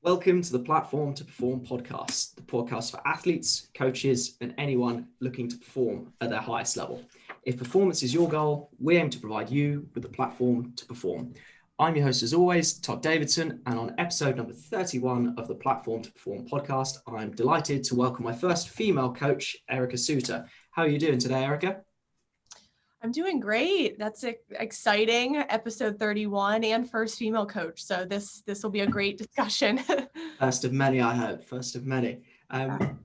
Welcome to the Platform to Perform podcast, the podcast for athletes, coaches, and anyone looking to perform at their highest level. If performance is your goal, we aim to provide you with the platform to perform. I'm your host, as always, Todd Davidson, and on episode number 31 of the Platform to Perform podcast, I'm delighted to welcome my first female coach, Erica Suter. How are you doing today, Erica? I'm doing great. That's exciting. Episode 31 and first female coach. So this will be a great discussion. First of many, I hope. First of many.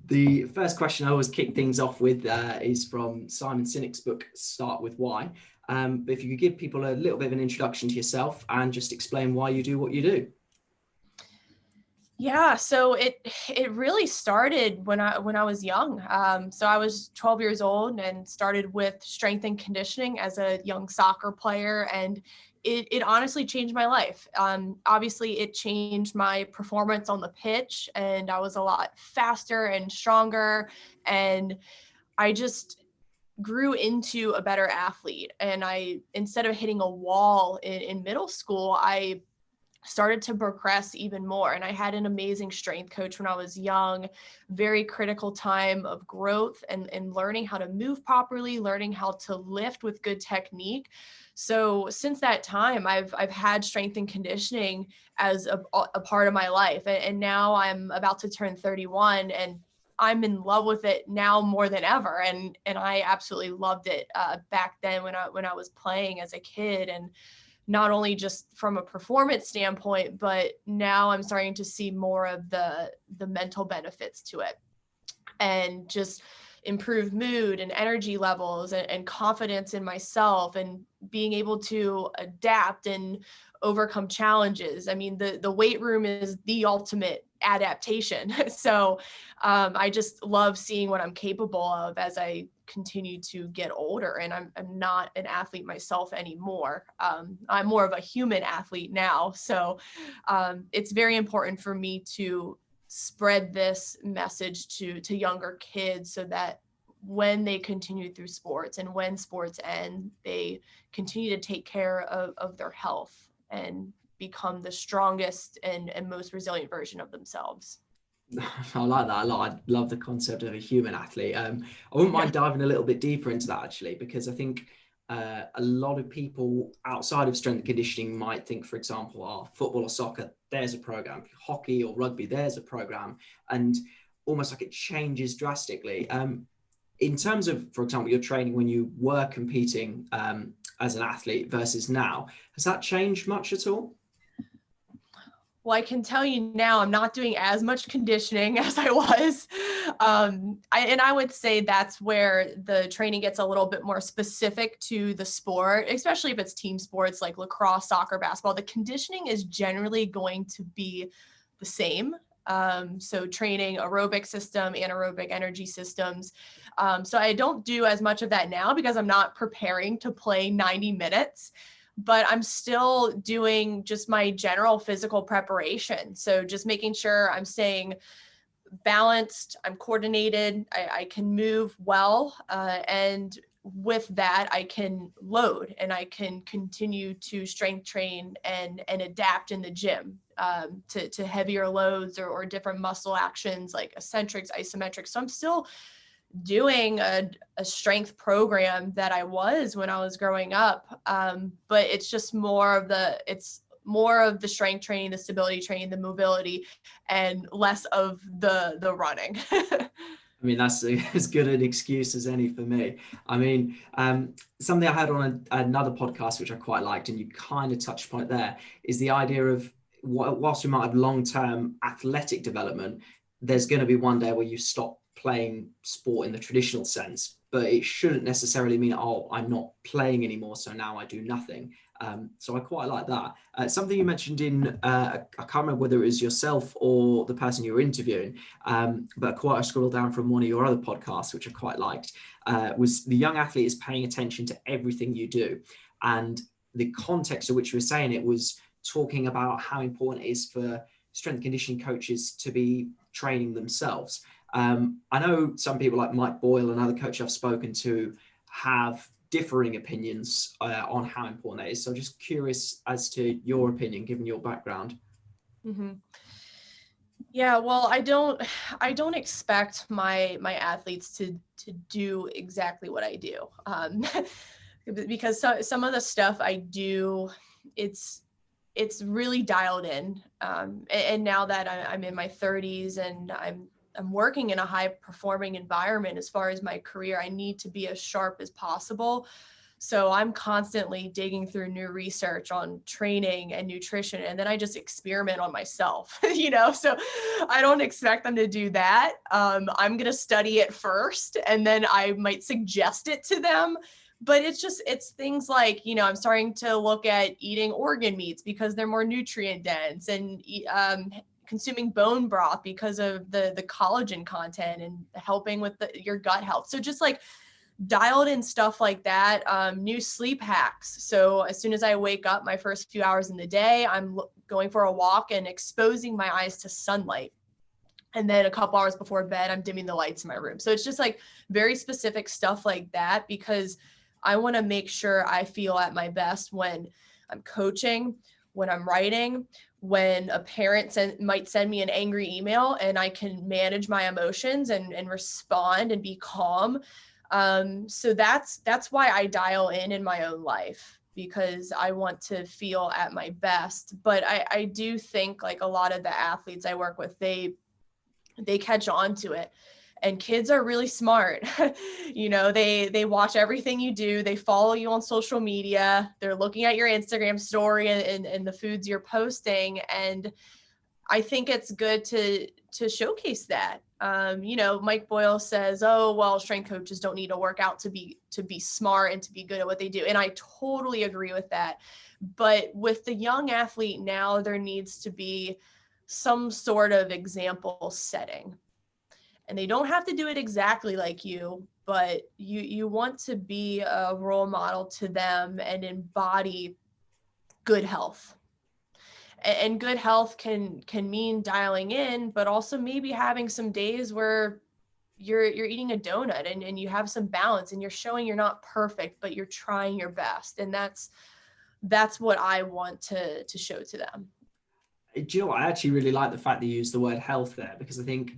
The first question I always kick things off with is from Simon Sinek's book, Start With Why. But if you could give people a little bit of an introduction to yourself and just explain why you do what you do. Yeah, so it really started when I was young. So I was 12 years old and started with strength and conditioning as a young soccer player, and it honestly changed my life. Obviously, it changed my performance on the pitch, and I was a lot faster and stronger, and I just grew into a better athlete. And instead of hitting a wall in middle school, I started to progress even more. And I had an amazing strength coach when I was young, very critical time of growth and learning how to move properly, learning how to lift with good technique. So since that time, I've had strength and conditioning as a part of my life. And now I'm about to turn 31 and I'm in love with it now more than ever. And I absolutely loved it back then when I was playing as a kid. And not only just from a performance standpoint, but now I'm starting to see more of the mental benefits to it, and just improved mood and energy levels and confidence in myself and being able to adapt and overcome challenges. I mean, the weight room is the ultimate adaptation. So I just love seeing what I'm capable of as I continue to get older, and I'm not an athlete myself anymore. I'm more of a human athlete now. So it's very important for me to spread this message to younger kids so that when they continue through sports and when sports end, they continue to take care of their health and become the strongest and most resilient version of themselves. I like that a lot. I love the concept of a human athlete. I wouldn't mind diving a little bit deeper into that, actually, because I think a lot of people outside of strength and conditioning might think, for example, football or soccer, there's a program. Hockey or rugby, there's a program. And almost like it changes drastically. In terms of, for example, your training when you were competing as an athlete versus now, has that changed much at all? Well, I can tell you now, I'm not doing as much conditioning as I was. I would say that's where the training gets a little bit more specific to the sport, especially if it's team sports like lacrosse, soccer, basketball. The conditioning is generally going to be the same. So training aerobic system, anaerobic energy systems. So I don't do as much of that now because I'm not preparing to play 90 minutes. But I'm still doing just my general physical preparation. So just making sure I'm staying balanced, I'm coordinated, I can move well. And with that, I can load and I can continue to strength train and adapt in the gym to heavier loads or different muscle actions like eccentrics, isometrics. So I'm still doing a strength program that I was when I was growing up. But it's just more of the strength training, the stability training, the mobility, and less of the running. I mean, that's as good an excuse as any for me. I mean, something I heard on another podcast, which I quite liked, and you kind of touched upon it there, is the idea of whilst we might have long-term athletic development, there's going to be one day where you stop playing sport in the traditional sense, but it shouldn't necessarily mean, oh, I'm not playing anymore, so now I do nothing. So I quite like that. Something you mentioned in, I can't remember whether it was yourself or the person you were interviewing, but quite a scroll down from one of your other podcasts, which I quite liked, was the young athlete is paying attention to everything you do. And the context of which you were saying it was talking about how important it is for strength and conditioning coaches to be training themselves. I know some people like Mike Boyle and other coaches I've spoken to have differing opinions on how important that is. So just curious as to your opinion, given your background. Mm-hmm. Yeah, well, I don't expect my athletes to do exactly what I do. Because some of the stuff I do, it's it's really dialed in. And now that I'm in my 30s and I'm working in a high performing environment as far as my career, I need to be as sharp as possible. So I'm constantly digging through new research on training and nutrition, and then I just experiment on myself, you know? So I don't expect them to do that. I'm going to study it first, and then I might suggest it to them. But it's things like, you know, I'm starting to look at eating organ meats because they're more nutrient dense, and consuming bone broth because of the collagen content and helping with your gut health. So just like dialed in stuff like that. New sleep hacks. So as soon as I wake up, my first few hours in the day, I'm going for a walk and exposing my eyes to sunlight. And then a couple hours before bed, I'm dimming the lights in my room. So it's just like very specific stuff like that, because I want to make sure I feel at my best when I'm coaching, when I'm writing, when a parent might send me an angry email, and I can manage my emotions and respond and be calm. So that's why I dial in my own life, because I want to feel at my best. But I do think like a lot of the athletes I work with, they catch on to it. And kids are really smart. You know, they watch everything you do. They follow you on social media. They're looking at your Instagram story and the foods you're posting. And I think it's good to showcase that. You know, Mike Boyle says, "Oh, well, strength coaches don't need to work out to be smart and to be good at what they do," and I totally agree with that. But with the young athlete now, there needs to be some sort of example setting, and they don't have to do it exactly like you, but you want to be a role model to them and embody good health. And good health can mean dialing in, but also maybe having some days where you're eating a donut and you have some balance and you're showing you're not perfect, but you're trying your best. And that's what I want to show to them. Do you know what? I actually really like the fact that you used the word health there, because I think,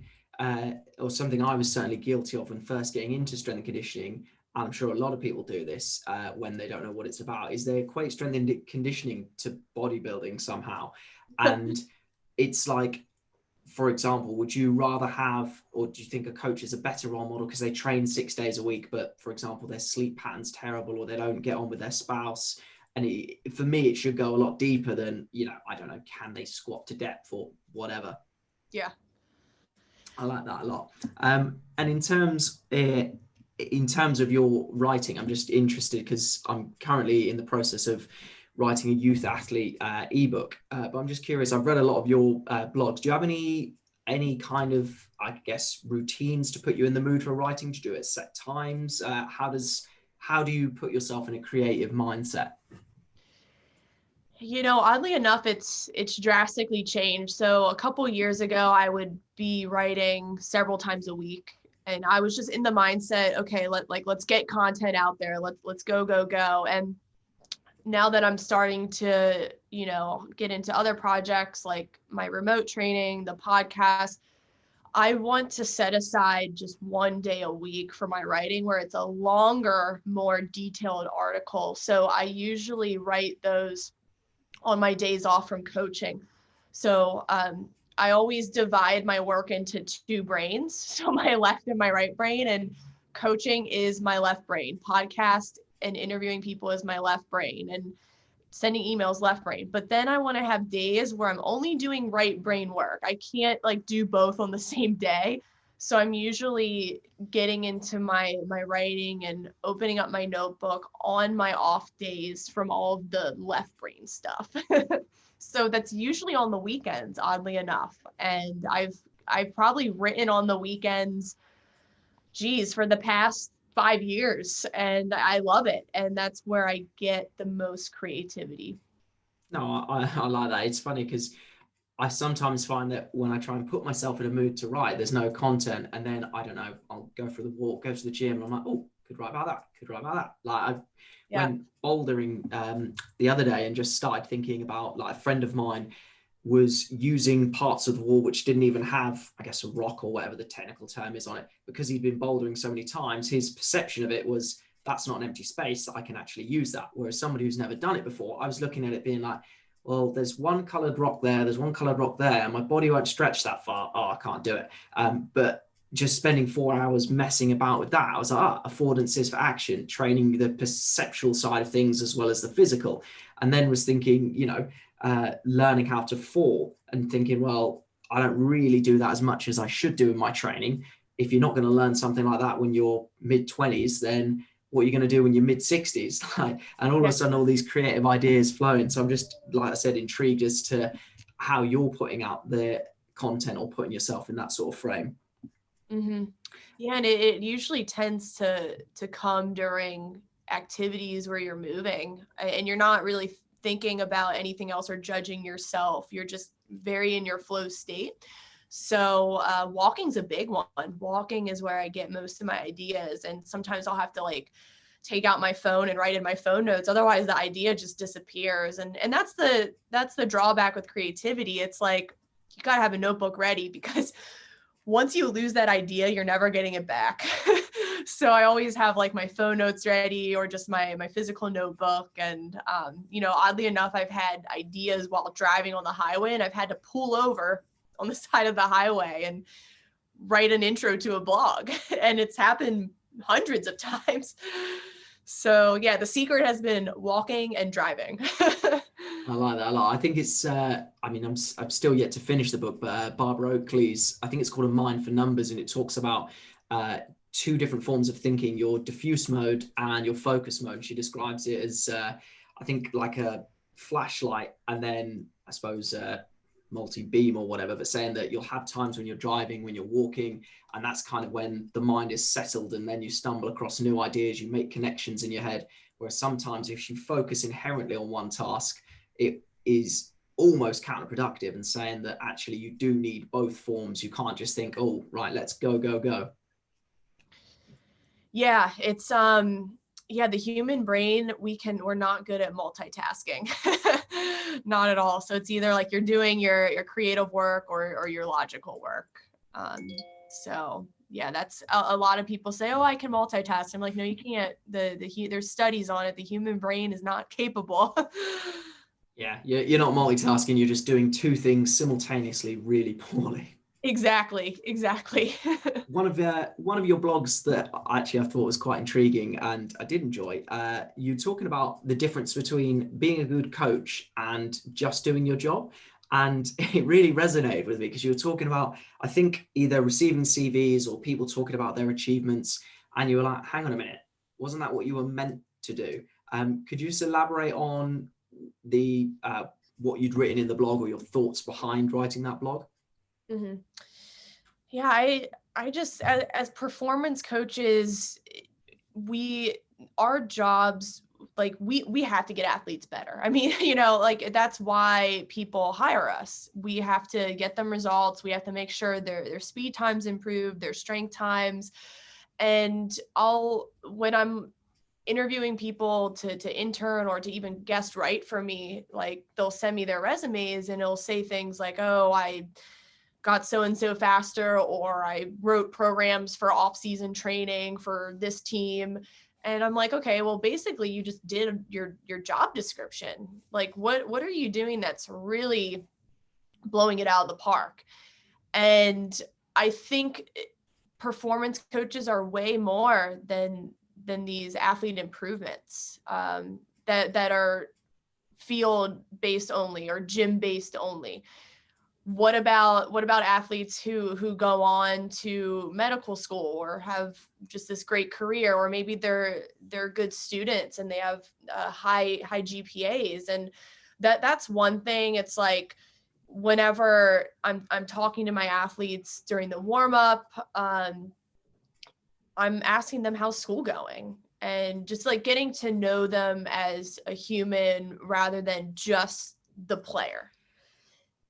or something I was certainly guilty of when first getting into strength and conditioning, and I'm sure a lot of people do this when they don't know what it's about, is they equate strength and conditioning to bodybuilding somehow. And it's like, for example, would you rather have, or do you think a coach is a better role model because they train 6 days a week, but for example, their sleep pattern's terrible, or they don't get on with their spouse? And for me, it should go a lot deeper than, you know, I don't know, can they squat to depth or whatever? Yeah. I like that a lot. And in terms of your writing, I'm just interested because I'm currently in the process of writing a youth athlete ebook. But I'm just curious. I've read a lot of your blogs. Do you have any kind of, I guess, routines to put you in the mood for writing? Do you do it at set times? How do you put yourself in a creative mindset? You know, oddly enough, it's drastically changed. So a couple years ago, I would be writing several times a week, and I was just in the mindset, okay, let's get content out there. Let's go. And now that I'm starting to, you know, get into other projects like my remote training, the podcast, I want to set aside just one day a week for my writing where it's a longer, more detailed article. So I usually write those on my days off from coaching. So I always divide my work into two brains. So my left and my right brain, and coaching is my left brain. Podcast and interviewing people is my left brain, and sending emails left brain. But then I want to have days where I'm only doing right brain work. I can't like do both on the same day. So I'm usually getting into my writing and opening up my notebook on my off days from all of the left brain stuff. So that's usually on the weekends, oddly enough. And I've probably written on the weekends, geez, for the past 5 years, and I love it. And that's where I get the most creativity. No, I like that. It's funny because I sometimes find that when I try and put myself in a mood to write, there's no content. And then, I don't know, I'll go for the walk, go to the gym, and I'm like, oh, could write about that, could write about that. Like I Yeah. went bouldering the other day and just started thinking about like a friend of mine. was using parts of the wall which didn't even have, I guess, a rock or whatever the technical term is on it. Because he'd been bouldering so many times, his perception of it was, that's not an empty space, I can actually use that. Whereas somebody who's never done it before, I was looking at it being like, well, there's one colored rock there, there's one colored rock there, and my body won't stretch that far. Oh, I can't do it. But just spending 4 hours messing about with that, I was like, affordances for action, training the perceptual side of things as well as the physical. And then was thinking, learning how to fall and thinking, well, I don't really do that as much as I should do in my training. If you're not going to learn something like that when you're mid-20s, then what are you going to do when you're mid-60s? And all of a sudden, all these creative ideas flowing. So I'm just, like I said, intrigued as to how you're putting out the content or putting yourself in that sort of frame. Mm-hmm. Yeah, and it usually tends to come during activities where you're moving and you're not really thinking about anything else or judging yourself. You're just very in your flow state. So walking's a big one. Walking is where I get most of my ideas, and sometimes I'll have to like take out my phone and write in my phone notes. Otherwise, the idea just disappears. And that's the drawback with creativity. It's like you gotta have a notebook ready, because once you lose that idea, you're never getting it back. So I always have like my phone notes ready, or just my physical notebook. And, oddly enough, I've had ideas while driving on the highway, and I've had to pull over on the side of the highway and write an intro to a blog. And it's happened hundreds of times. So yeah, the secret has been walking and driving. I like that a lot. I think it's, I'm still yet to finish the book, but Barbara Oakley's, I think it's called A Mind for Numbers, and it talks about two different forms of thinking, your diffuse mode and your focus mode. She describes it as, I think, like a flashlight, and then I suppose multi-beam or whatever, but saying that you'll have times when you're driving, when you're walking, and that's kind of when the mind is settled, and then you stumble across new ideas, you make connections in your head. Whereas sometimes if you focus inherently on one task, it is almost counterproductive, and saying that actually you do need both forms. You can't just think, oh, right, let's go. Yeah, it's the human brain, we're not good at multitasking. Not at all. So it's either like you're doing your creative work or your logical work. So yeah, that's a lot of people say, oh, I can multitask. I'm like, no, you can't. There's studies on it. The human brain is not capable. Yeah, you're not multitasking. You're just doing two things simultaneously really poorly. Exactly. One of your blogs that actually I thought was quite intriguing and I did enjoy, you talking about the difference between being a good coach and just doing your job. And it really resonated with me, because you were talking about, I think, either receiving CVs or people talking about their achievements, and you were like, hang on a minute, wasn't that what you were meant to do? Could you just elaborate on the what you'd written in the blog, or your thoughts behind writing that blog? Mm-hmm. Yeah, I just, as performance coaches, our jobs, like we have to get athletes better. I mean, like that's why people hire us. We have to get them results. We have to make sure their speed times improve, their strength times. And when I'm interviewing people to intern or to even guest write for me, like they'll send me their resumes and it'll say things like, oh, I got so-and-so faster, or I wrote programs for off-season training for this team. And I'm like, okay, well, basically you just did your job description. Like, what are you doing that's really blowing it out of the park? And I think performance coaches are way more than these athlete improvements that are field based only or gym based only. What about athletes who go on to medical school or have just this great career, or maybe they're good students and they have high GPAs? And that's one thing. It's like, whenever I'm talking to my athletes during the warm up, I'm asking them, how's school going, and just like getting to know them as a human rather than just the player.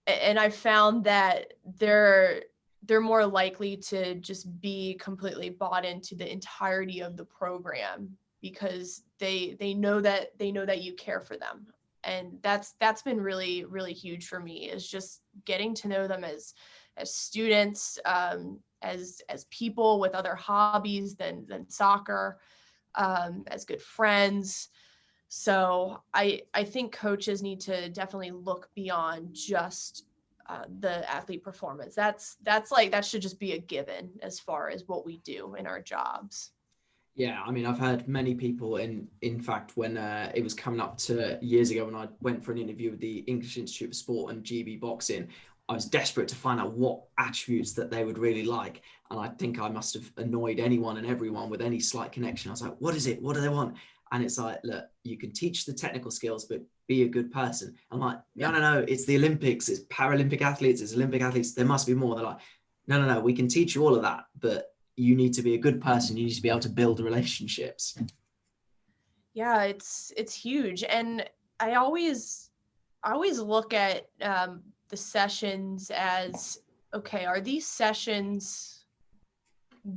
And I found that they're more likely to just be completely bought into the entirety of the program, because they know that you care for them. And that's been really, really huge for me, is just getting to know them as students, as people with other hobbies than soccer, as good friends. So I think coaches need to definitely look beyond just the athlete performance. That should just be a given as far as what we do in our jobs. Yeah, I mean, I've heard many people, in fact, when it was coming up to years ago when I went for an interview with the English Institute of Sport and GB Boxing, I was desperate to find out what attributes that they would really like. And I think I must have annoyed anyone and everyone with any slight connection. I was like, what is it? What do they want? And it's like, look, you can teach the technical skills, but be a good person. I'm like, no, it's the Olympics, it's Paralympic athletes, it's Olympic athletes. There must be more. They're like, no, we can teach you all of that, but you need to be a good person. You need to be able to build relationships. Yeah, it's huge. And I always look at the sessions as, okay, are these sessions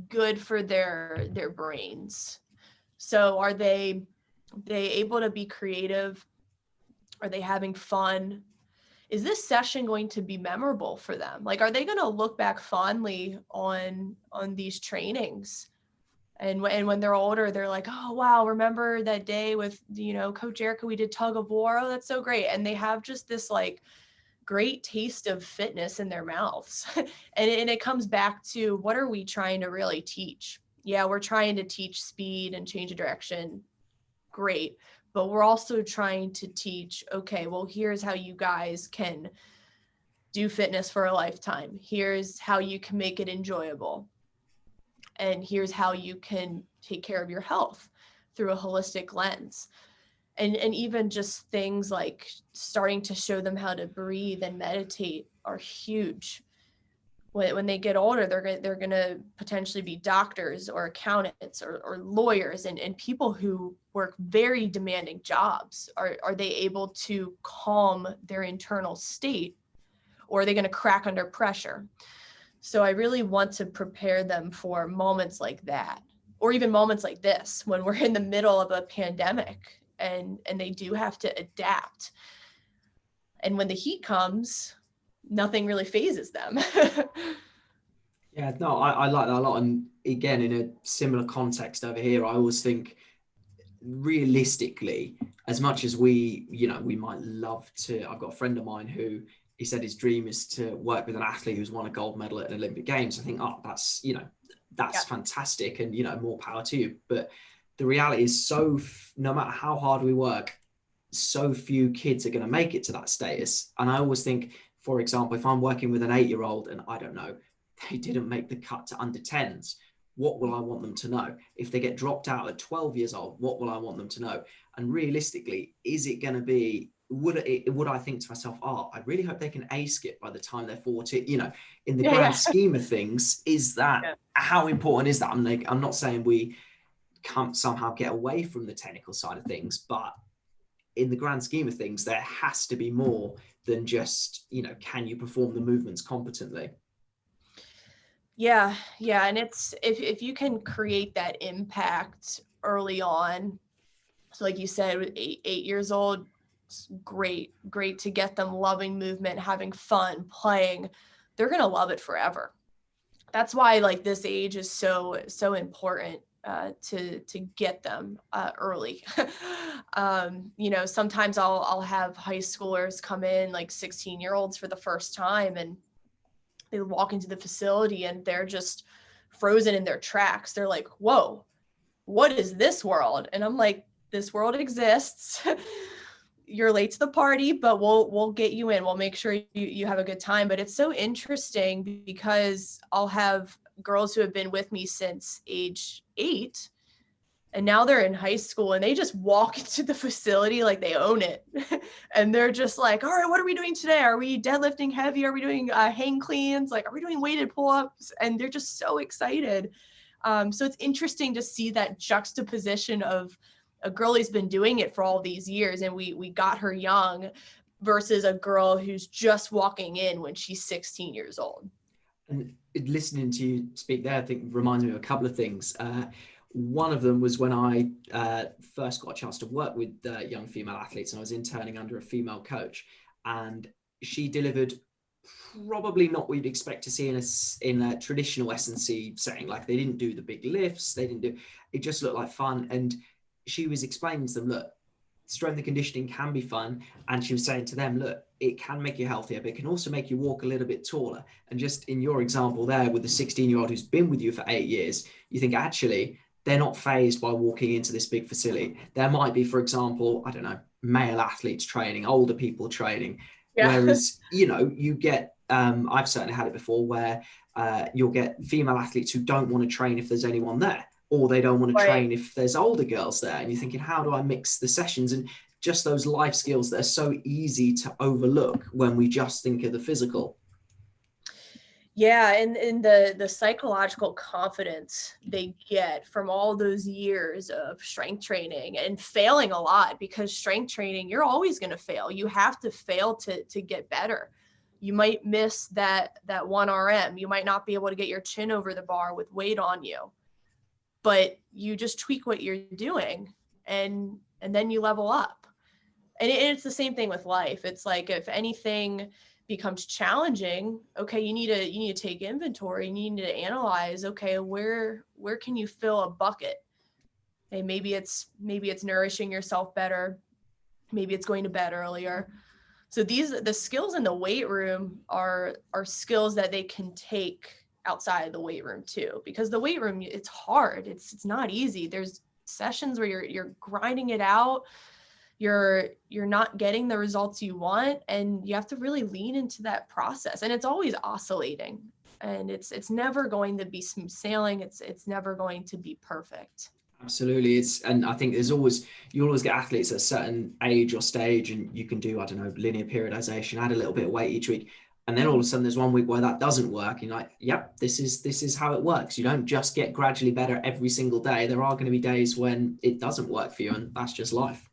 good for their brains? So are they able to be creative? Are they having fun? Is this session going to be memorable for them? Like, are they going to look back fondly on these trainings? And when they're older, they're like, oh, wow, remember that day with, Coach Erica, we did tug of war. Oh, that's so great. And they have just this like great taste of fitness in their mouths. And it comes back to, what are we trying to really teach? Yeah, we're trying to teach speed and change of direction. Great. But we're also trying to teach, okay, well, here's how you guys can do fitness for a lifetime. Here's how you can make it enjoyable. And here's how you can take care of your health through a holistic lens. And even just things like starting to show them how to breathe and meditate are huge. When they get older, they're going to potentially be doctors or accountants or lawyers and people who work very demanding jobs. Are they able to calm their internal state, or are they going to crack under pressure? So I really want to prepare them for moments like that, or even moments like this when we're in the middle of a pandemic and they do have to adapt. And when the heat comes, nothing really phases them. Yeah, no, I like that a lot. And again, in a similar context over here, I always think realistically, as much as we might love to, I've got a friend of mine who, he said his dream is to work with an athlete who's won a gold medal at an Olympic Games. I think, oh, that's fantastic, and more power to you. But the reality is, no matter how hard we work, so few kids are going to make it to that status. And I always think, for example, if I'm working with an 8-year-old and I don't know, they didn't make the cut to under 10s, what will I want them to know? If they get dropped out at 12 years old, what will I want them to know? And realistically, is it going to be, would I think to myself, oh, I really hope they can A-skip by the time they're 40, in the grand scheme of things, is that, how important is that? I'm not saying we can't somehow get away from the technical side of things, but in the grand scheme of things, there has to be more than just, can you perform the movements competently? Yeah. And it's, if you can create that impact early on, so like you said, 8 years old, it's great to get them loving movement, having fun, playing. They're going to love it forever. That's why like this age is so important, to get them early. Sometimes I'll have high schoolers come in, like 16-year-olds for the first time, and they walk into the facility and they're just frozen in their tracks. They're like, whoa, what is this world? And I'm like, this world exists. You're late to the party, but we'll get you in. We'll make sure you have a good time. But it's so interesting because I'll have girls who have been with me since age 8, and now they're in high school, and they just walk into the facility like they own it. And they're just like, all right, what are we doing today? Are we deadlifting heavy? Are we doing hang cleans? Like, are we doing weighted pull-ups? And they're just so excited. So it's interesting to see that juxtaposition of a girl who's been doing it for all these years, and we got her young, versus a girl who's just walking in when she's 16 years old. And listening to you speak there, I think reminds me of a couple of things. One of them was when I first got a chance to work with young female athletes, and I was interning under a female coach, and she delivered probably not what you'd expect to see in a traditional S&C setting. Like, they didn't do the big lifts, they didn't do it, just looked like fun. And she was explaining to them, look, strength and conditioning can be fun. And she was saying to them, look, it can make you healthier, but it can also make you walk a little bit taller. And just in your example there with the 16-year-old who's been with you for 8 years, you think actually they're not phased by walking into this big facility. There might be, for example, I don't know, male athletes training, older people training. Yeah. Whereas, you get, I've certainly had it before where you'll get female athletes who don't want to train if there's anyone there, or they don't want to Right. train if there's older girls there. And you're thinking, how do I mix the sessions? And just those life skills that are so easy to overlook when we just think of the physical. Yeah, and the psychological confidence they get from all those years of strength training and failing a lot, because strength training, you're always going to fail. You have to fail to get better. You might miss that 1 RM. You might not be able to get your chin over the bar with weight on you, but you just tweak what you're doing, and then you level up. And it's the same thing with life. It's like, if anything becomes challenging, okay, you need to take inventory. You need to analyze, okay, where can you fill a bucket? Hey, maybe it's nourishing yourself better. Maybe it's going to bed earlier. So the skills in the weight room are skills that they can take outside the weight room too, because the weight room, it's hard. It's not easy. There's sessions where you're grinding it out. You're not getting the results you want, and you have to really lean into that process. And it's always oscillating, and it's never going to be smooth sailing. It's never going to be perfect. Absolutely. And I think you always get athletes at a certain age or stage, and you can do, I don't know, linear periodization, add a little bit of weight each week. And then all of a sudden there's one week where that doesn't work. And you're like, yep, this is how it works. You don't just get gradually better every single day. There are going to be days when it doesn't work for you, and that's just life.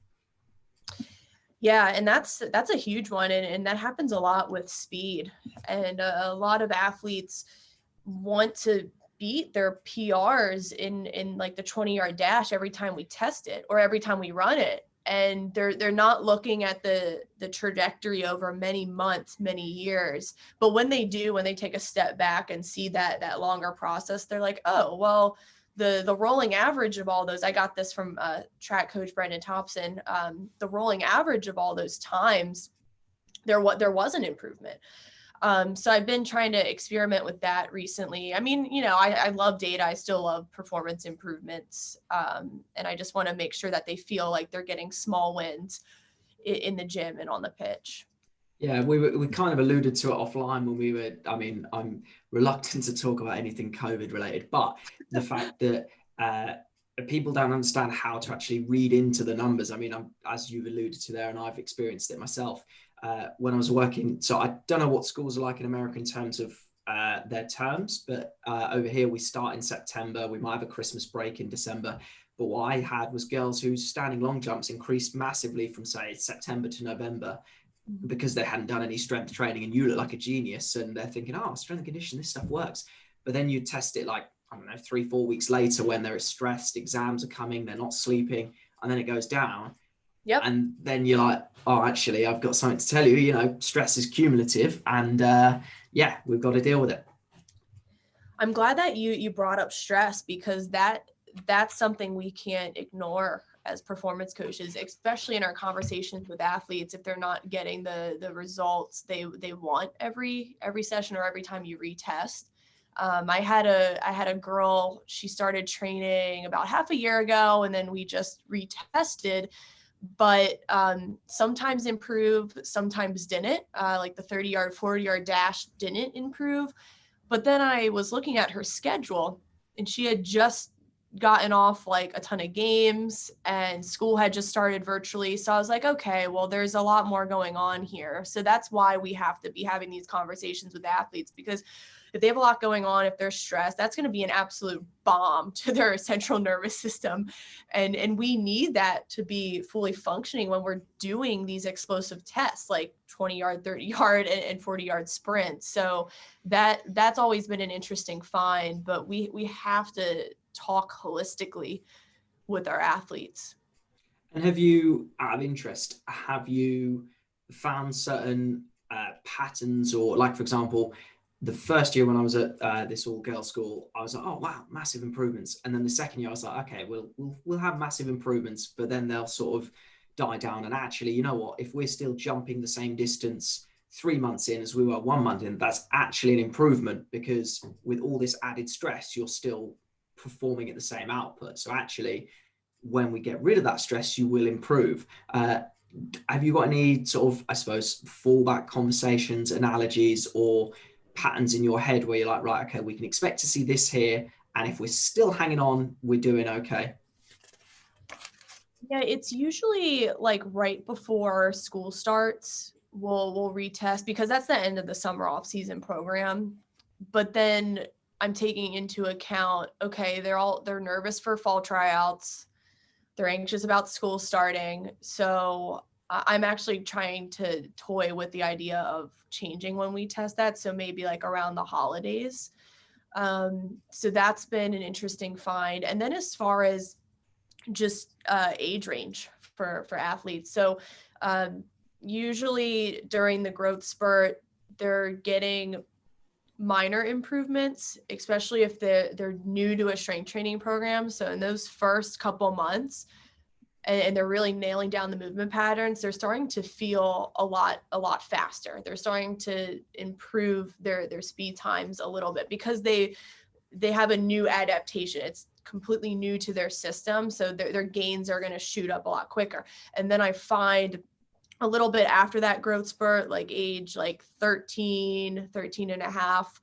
Yeah, and that's a huge one, and that happens a lot with speed. And a lot of athletes want to beat their PRs in like the 20-yard dash every time we test it or every time we run it. And they're not looking at the trajectory over many months, many years. But when they take a step back and see that longer process, they're like, oh, well, the rolling average of all those, I got this from track coach Brendan Thompson, the rolling average of all those times, there was an improvement. So I've been trying to experiment with that recently. I mean, I love data. I still love performance improvements. And I just want to make sure that they feel like they're getting small wins in the gym and on the pitch. Yeah, we kind of alluded to it offline when we were, I mean, I'm reluctant to talk about anything COVID related, but the fact that people don't understand how to actually read into the numbers. I mean, as you've alluded to there, and I've experienced it myself when I was working. So I don't know what schools are like in America in terms of their terms, but over here we start in September. We might have a Christmas break in December. But what I had was girls whose standing long jumps increased massively from, say, September to November, because they hadn't done any strength training, and you look like a genius, and they're thinking, oh, strength and conditioning, this stuff works. But then you test it like, I don't know, 3-4 weeks later when they're stressed, exams are coming, they're not sleeping, and then it goes down. Yep. And then you're like, oh, actually, I've got something to tell you, stress is cumulative, and yeah, we've got to deal with it. I'm glad that you brought up stress, because that's something we can't ignore as performance coaches, especially in our conversations with athletes. If they're not getting the results they want every session or every time you retest. I had a girl, she started training about half a year ago, and then we just retested, but sometimes improved, sometimes didn't. Like the 30-yard, 40-yard dash didn't improve. But then I was looking at her schedule, and she had just gotten off like a ton of games, and school had just started virtually. So I was like, okay, well, there's a lot more going on here. So that's why we have to be having these conversations with athletes, because if they have a lot going on, if they're stressed, that's going to be an absolute bomb to their central nervous system. And we need that to be fully functioning when we're doing these explosive tests, like 20-yard, 30-yard, and 40-yard sprints. So that's always been an interesting find, but we have to talk holistically with our athletes. And have you, out of interest, have you found certain patterns, or like, for example, the first year when I was at this all-girls school, I was like, oh wow, massive improvements. And then the second year, I was like, okay, we'll have massive improvements, but then they'll sort of die down. And actually, you know what? If we're still jumping the same distance 3 months in as we were 1 month in, that's actually an improvement, because with all this added stress, you're still performing at the same output. So actually, when we get rid of that stress, you will improve. Have you got any sort of, I suppose, fallback conversations, analogies, or patterns in your head where you're like, right, okay, we can expect to see this here, and if we're still hanging on, we're doing okay? Yeah, it's usually like right before school starts, we'll retest, because that's the end of the summer off season program. But then I'm taking into account, okay, they're nervous for fall tryouts. They're anxious about school starting. So I'm actually trying to toy with the idea of changing when we test that. So maybe like around the holidays. So that's been an interesting find. And then as far as just age range for athletes. So usually during the growth spurt, they're getting minor improvements, especially if they're new to a strength training program. So in those first couple months, and they're really nailing down the movement patterns, they're starting to feel a lot faster. They're starting to improve their speed times a little bit, because they have a new adaptation. It's completely new to their system. So their gains are going to shoot up a lot quicker. And then I find a little bit after that growth spurt, like age like 13 and a half,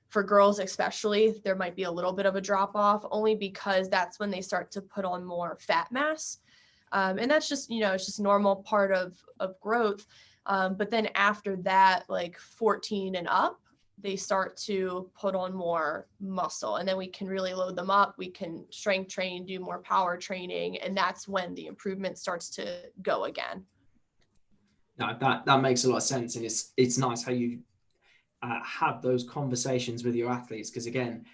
for girls especially, there might be a little bit of a drop off, only because that's when they start to put on more fat mass. And that's just, it's just normal part of growth. But then after that, like 14 and up, they start to put on more muscle, and then we can really load them up. We can strength train, do more power training, and that's when the improvement starts to go again. No, that makes a lot of sense, and it's nice how you have those conversations with your athletes, because again,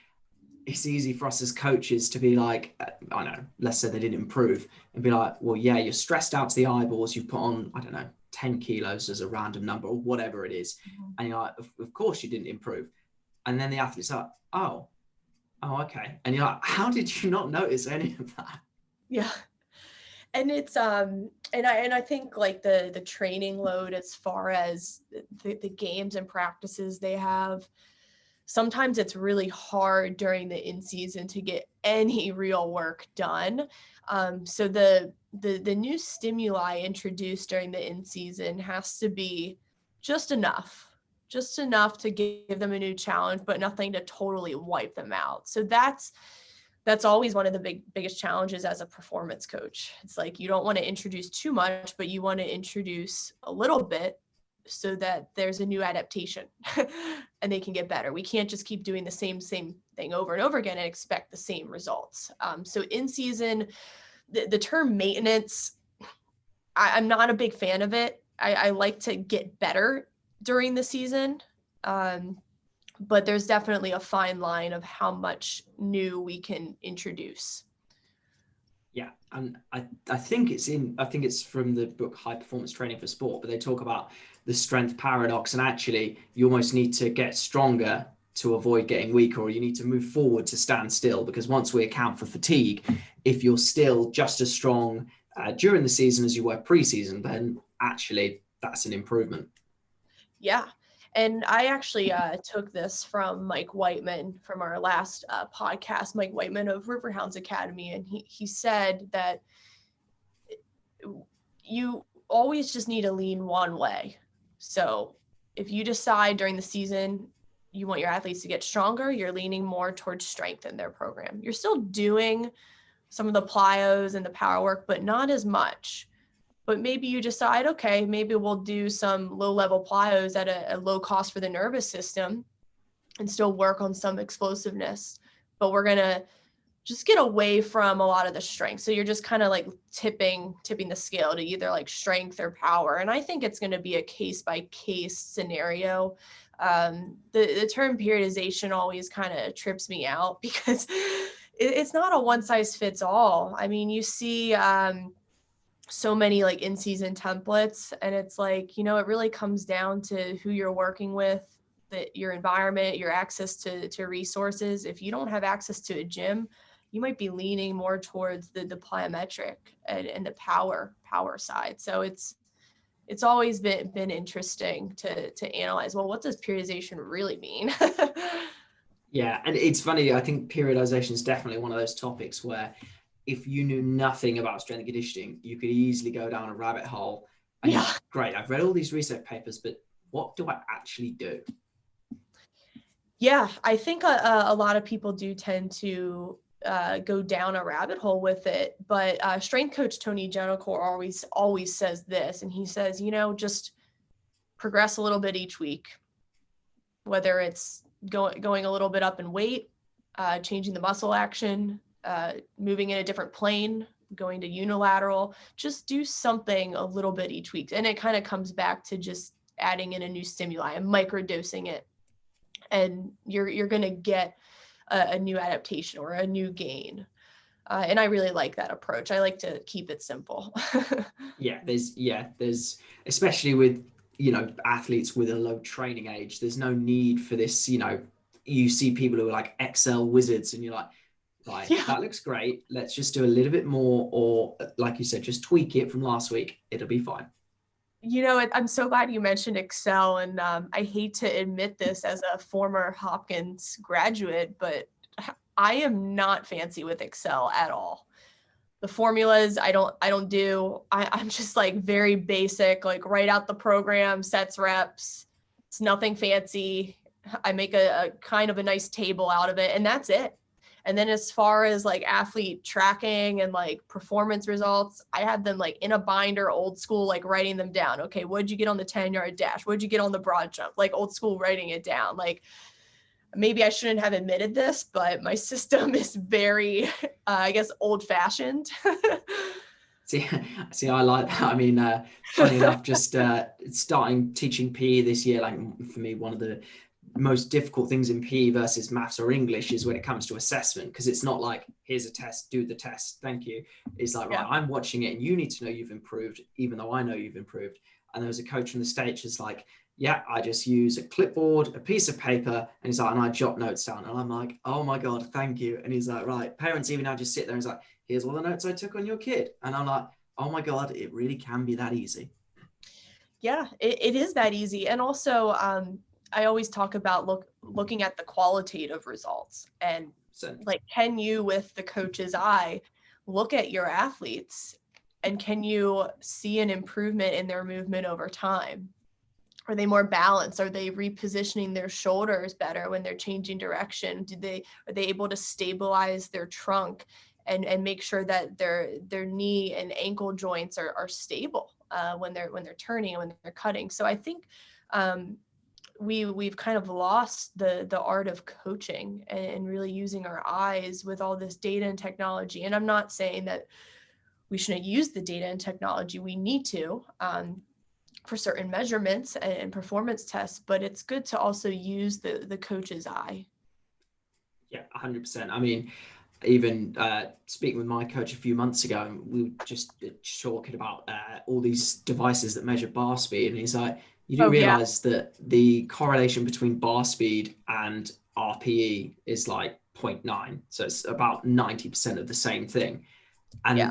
it's easy for us as coaches to be like, I don't know, let's say they didn't improve, and be like, well, yeah, you're stressed out to the eyeballs. You put on, I don't know, 10 kilos as a random number or whatever it is. Mm-hmm. And you're like, of course you didn't improve. And then the athlete's like, oh, okay. And you're like, how did you not notice any of that? Yeah. And it's, and I think like the training load, as far as the games and practices they have, sometimes it's really hard during the in season to get any real work done. So the new stimuli introduced during the in season has to be just enough to give them a new challenge, but nothing to totally wipe them out. So that's always one of the biggest challenges as a performance coach. It's like, you don't want to introduce too much, but you want to introduce a little bit so that there's a new adaptation and they can get better. We can't just keep doing the same thing over and over again and expect the same results. So in season, the term maintenance, I'm not a big fan of it. I like to get better during the season. But there's definitely a fine line of how much new we can introduce. Yeah, and I think it's from the book High Performance Training for Sport, but they talk about the strength paradox, and actually you almost need to get stronger to avoid getting weaker, or you need to move forward to stand still, because once we account for fatigue, if you're still just as strong during the season as you were pre-season, then actually that's an improvement. Yeah. And I actually took this from Mike Whiteman from our last podcast, Mike Whiteman of Riverhounds Academy. And he said that you always just need to lean one way. So if you decide during the season you want your athletes to get stronger, you're leaning more towards strength in their program. You're still doing some of the plyos and the power work, but not as much. But maybe you decide, okay, maybe we'll do some low-level plyos at a low cost for the nervous system and still work on some explosiveness. But we're going to just get away from a lot of the strength. So you're just kind of like tipping the scale to either like strength or power. And I think it's going to be a case-by-case scenario. The term periodization always kind of trips me out, because it's not a one size fits all. I mean, you see so many like in-season templates, and it's like, it really comes down to who you're working with, your environment, your access to resources. If you don't have access to a gym, you might be leaning more towards the plyometric and the power side. So it's always been interesting to analyze, well, what does periodization really mean? Yeah, and it's funny, I think periodization is definitely one of those topics where if you knew nothing about strength and conditioning, you could easily go down a rabbit hole and Yeah. great, I've read all these research papers, but what do I actually do? Yeah, I think a lot of people do tend to go down a rabbit hole with it. But strength coach Tony Gentilcore always says this, and he says, just progress a little bit each week, whether it's going a little bit up in weight, changing the muscle action, moving in a different plane, going to unilateral. Just do something a little bit each week, and it kind of comes back to just adding in a new stimuli and microdosing it, and you're going to get a new adaptation or a new gain. And I really like that approach. I like to keep it simple. There's especially with, athletes with a low training age, there's no need for this, you see people who are like Excel wizards and you're like, right, Yeah. that looks great. Let's just do a little bit more, or like you said, just tweak it from last week. It'll be fine. I'm so glad you mentioned Excel, and I hate to admit this as a former Hopkins graduate, but I am not fancy with Excel at all. The formulas I don't do. I'm just like very basic, like write out the program, sets, reps. It's nothing fancy. I make a kind of a nice table out of it, and that's it. And then as far as like athlete tracking and like performance results, I have them like in a binder, old school, like writing them down. Okay, what'd you get on the 10-yard dash? What'd you get on the broad jump? Like old school writing it down. Like maybe I shouldn't have admitted this, but my system is very, I guess, old fashioned. See, I like that. I mean, funny enough, just starting teaching PE this year, like for me, one of the most difficult things in PE versus maths or English is when it comes to assessment, because it's not like, here's a test, do the test, thank you. It's like, right, I'm watching it and you need to know you've improved, even though I know you've improved. And there was a coach from the States who's like, yeah, I just use a clipboard, a piece of paper, and he's like, and I jot notes down. And I'm like, oh my God, thank you. And he's like, right, parents even now just sit there and he's like, here's all the notes I took on your kid. And I'm like, oh my God, it really can be that easy. Yeah, it is that easy. And also, I always talk about looking at the qualitative results, and like, can you, with the coach's eye, look at your athletes and can you see an improvement in their movement over time? Are they more balanced? Are they repositioning their shoulders better when they're changing direction? Are they able to stabilize their trunk and make sure that their knee and ankle joints are stable when they're turning and when they're cutting? So I think we've kind of lost the art of coaching and really using our eyes with all this data and technology. And I'm not saying that we shouldn't use the data and technology. We need to. For certain measurements and performance tests, but it's good to also use the coach's eye. Yeah, 100%. I mean, even speaking with my coach a few months ago, we were just talking about all these devices that measure bar speed. And he's like, you do realize that the correlation between bar speed and RPE is like 0.9. So it's about 90% of the same thing. And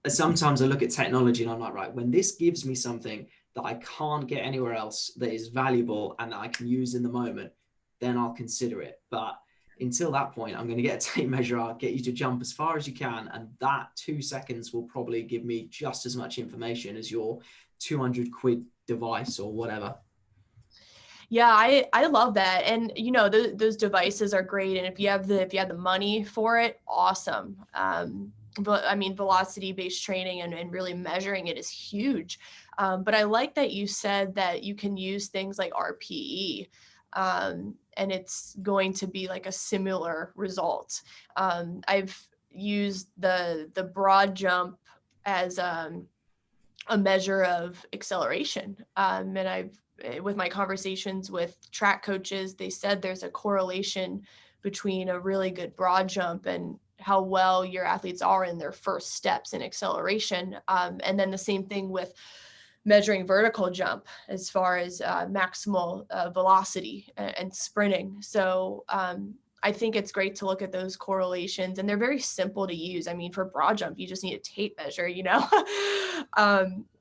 sometimes I look at technology and I'm like, right, when this gives me something that I can't get anywhere else that is valuable and that I can use in the moment, then I'll consider it. But until that point, I'm going to get a tape measure. I'll get you to jump as far as you can. And that 2 seconds will probably give me just as much information as your 200 quid device or whatever. Yeah, I love that. And those devices are great. And if you have the money for it, awesome. But I mean, velocity based training and really measuring it is huge. But I like that you said that you can use things like RPE. And it's going to be like a similar result. I've used the broad jump as a measure of acceleration. And with my conversations with track coaches, they said there's a correlation between a really good broad jump and how well your athletes are in their first steps in acceleration. And then the same thing with measuring vertical jump as far as maximal velocity and sprinting. So I think it's great to look at those correlations, and they're very simple to use. I mean, for broad jump, you just need a tape measure,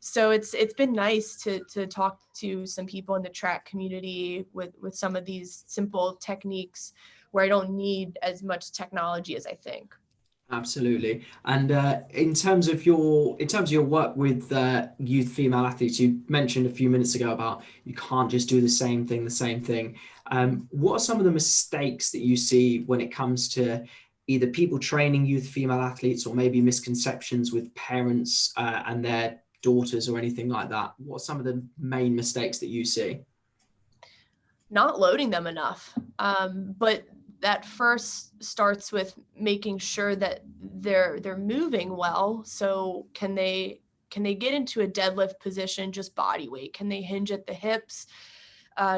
So it's been nice to talk to some people in the track community with some of these simple techniques where I don't need as much technology as I think. Absolutely. And in terms of your work with youth female athletes, you mentioned a few minutes ago about you can't just do the same thing. What are some of the mistakes that you see when it comes to either people training youth female athletes, or maybe misconceptions with parents and their daughters or anything like that? What are some of the main mistakes that you see? Not loading them enough. But that first starts with making sure that they're moving well. So can they get into a deadlift position just body weight? Can they hinge at the hips?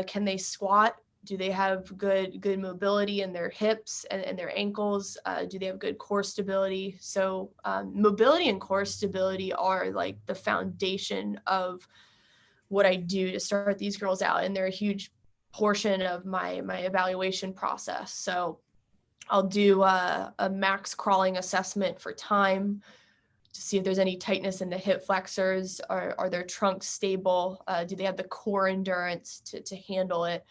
Can they squat? Do they have good mobility in their hips and their ankles? Do they have good core stability? So mobility and core stability are like the foundation of what I do to start these girls out, and they're a huge portion of my evaluation process. So I'll do a max crawling assessment for time to see if there's any tightness in the hip flexors. Are their trunks stable? Do they have the core endurance to handle it?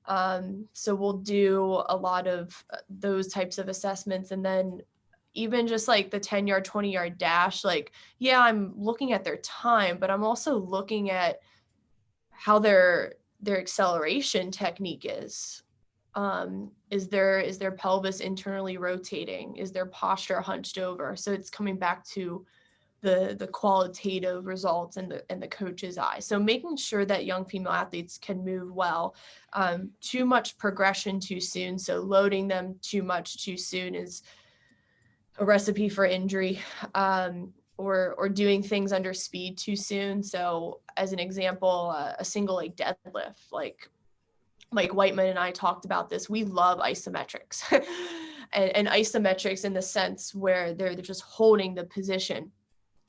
So we'll do a lot of those types of assessments. And then even just like the 10-yard, 20-yard dash, like, yeah, I'm looking at their time, but I'm also looking at how their acceleration technique is. Is their pelvis internally rotating? Is their posture hunched over? So it's coming back to the qualitative results and the coach's eye. So making sure that young female athletes can move well. Too much progression too soon, so loading them too much too soon is a recipe for injury. Or doing things under speed too soon. So as an example, a single leg deadlift, like Mike Whiteman and I talked about this. We love isometrics and isometrics in the sense where they're just holding the position.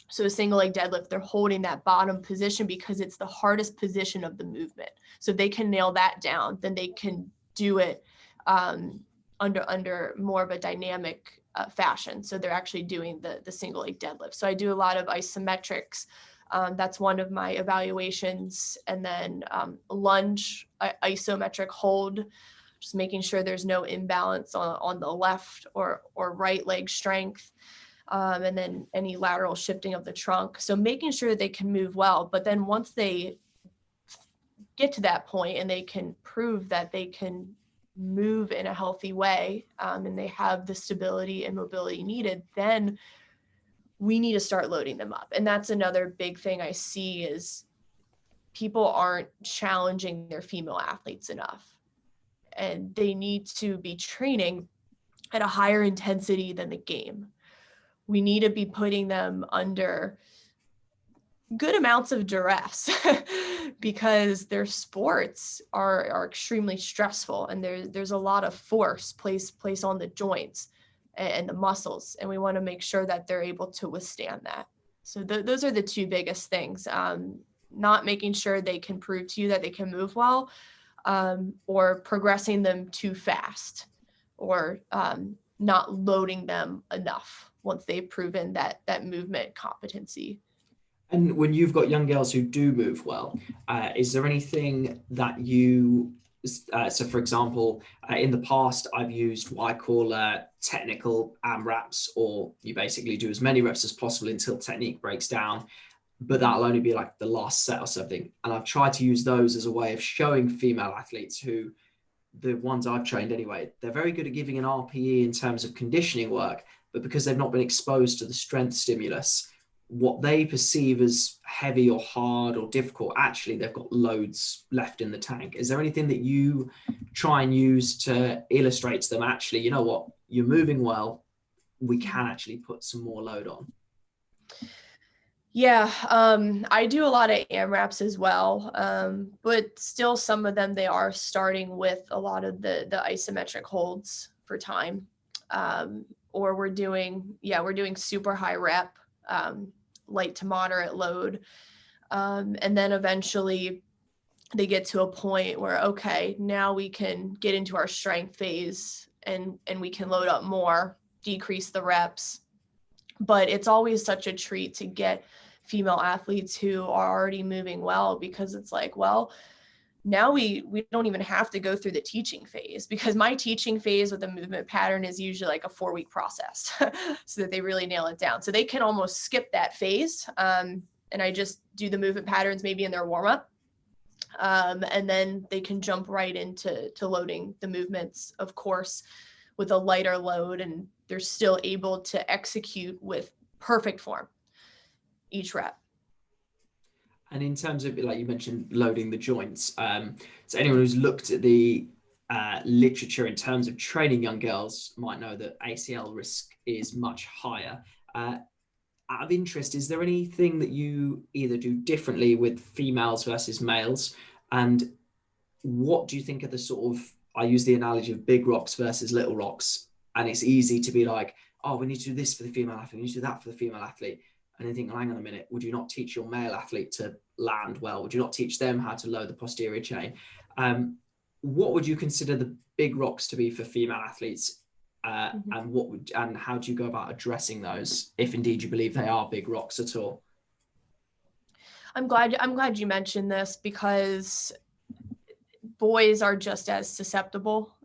So a single leg deadlift, they're holding that bottom position because it's the hardest position of the movement. So if they can nail that down, then they can do it under more of a dynamic fashion. So they're actually doing the single leg deadlift. So I do a lot of isometrics. That's one of my evaluations. And then lunge, isometric hold, just making sure there's no imbalance on the left or right leg strength. And then any lateral shifting of the trunk. So making sure they can move well. But then once they get to that point and they can prove that they can move in a healthy way, and they have the stability and mobility needed, then we need to start loading them up. And that's another big thing I see is people aren't challenging their female athletes enough, and they need to be training at a higher intensity than the game. We need to be putting them under good amounts of duress because their sports are extremely stressful, and there's a lot of force placed on the joints and the muscles, and we want to make sure that they're able to withstand that. So those are the two biggest things. Not making sure they can prove to you that they can move well, or progressing them too fast, or not loading them enough once they've proven that movement competency. And when you've got young girls who do move well, is there anything that you, so for example, in the past, I've used what I call technical AMRAPs, or you basically do as many reps as possible until technique breaks down, but that'll only be like the last set or something. And I've tried to use those as a way of showing female athletes who, the ones I've trained anyway, they're very good at giving an RPE in terms of conditioning work, but because they've not been exposed to the strength stimulus, what they perceive as heavy or hard or difficult, actually they've got loads left in the tank. Is there anything that you try and use to illustrate to them, actually, you know what, you're moving well, we can actually put some more load on? Yeah, I do a lot of AMRAPs as well, but still some of them, they are starting with a lot of the isometric holds for time. Or we're doing super high rep, light to moderate load. And then eventually they get to a point where, okay, now we can get into our strength phase and we can load up more, decrease the reps. But it's always such a treat to get female athletes who are already moving well, because it's like, well, now we don't even have to go through the teaching phase, because my teaching phase with the movement pattern is usually like a 4-week process so that they really nail it down. So they can almost skip that phase. And I just do the movement patterns maybe in their warm up. And then they can jump right into loading the movements, of course, with a lighter load, and they're still able to execute with perfect form each rep. And in terms of, like you mentioned, loading the joints, so anyone who's looked at the literature in terms of training young girls might know that ACL risk is much higher. Out of interest, is there anything that you either do differently with females versus males? And what do you think are the sort of, I use the analogy of big rocks versus little rocks, and it's easy to be like, oh, we need to do this for the female athlete, we need to do that for the female athlete. And then think, well, hang on a minute, would you not teach your male athlete to land well? Would you not teach them how to load the posterior chain? What would you consider the big rocks to be for female athletes? And how do you go about addressing those, if indeed you believe they are big rocks at all? I'm glad you mentioned this, because boys are just as susceptible,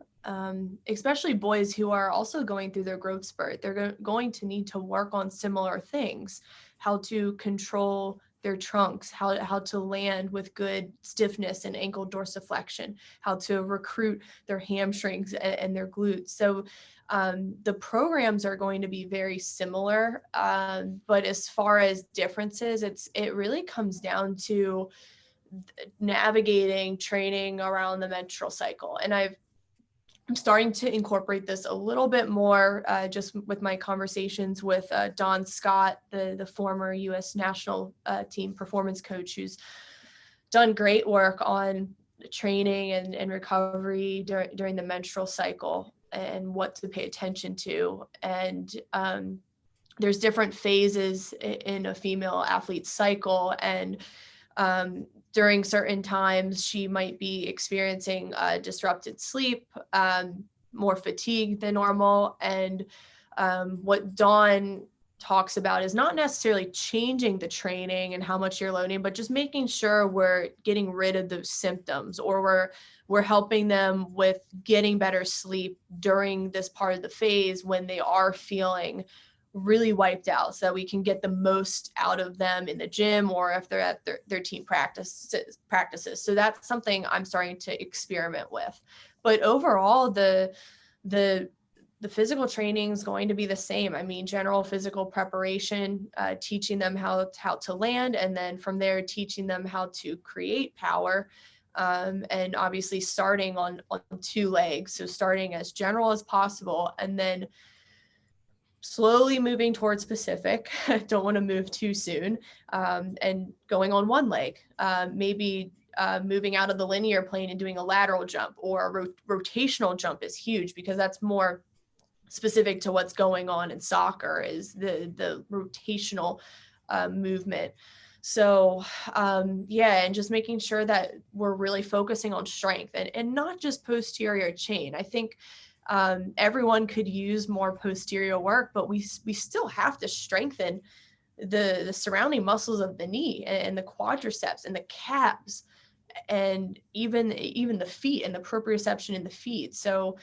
especially boys who are also going through their growth spurt. They're going to need to work on similar things: how to control their trunks, how to land with good stiffness and ankle dorsiflexion, how to recruit their hamstrings and their glutes. So the programs are going to be very similar, but as far as differences, it really comes down to navigating training around the menstrual cycle. And I'm starting to incorporate this a little bit more, just with my conversations with Don Scott, the former U.S. national team performance coach, who's done great work on training and recovery during the menstrual cycle and what to pay attention to. And there's different phases in a female athlete's cycle, and during certain times, she might be experiencing disrupted sleep, more fatigue than normal. And what Dawn talks about is not necessarily changing the training and how much you're loading, but just making sure we're getting rid of those symptoms, or we're helping them with getting better sleep during this part of the phase when they are feeling really wiped out, so that we can get the most out of them in the gym, or if they're at their team practices. So that's something I'm starting to experiment with. But overall, the physical training is going to be the same. I mean, general physical preparation, teaching them how to land, and then from there teaching them how to create power. And obviously starting on 2 legs. So starting as general as possible, and then slowly moving towards specific. Don't want to move too soon. And going on 1 leg, maybe moving out of the linear plane and doing a lateral jump, or a rotational jump is huge, because that's more specific to what's going on in soccer, is the rotational movement. So and just making sure that we're really focusing on strength and not just posterior chain. I think everyone could use more posterior work, but we still have to strengthen the surrounding muscles of the knee and the quadriceps and the calves, and even the feet and the proprioception in the feet. So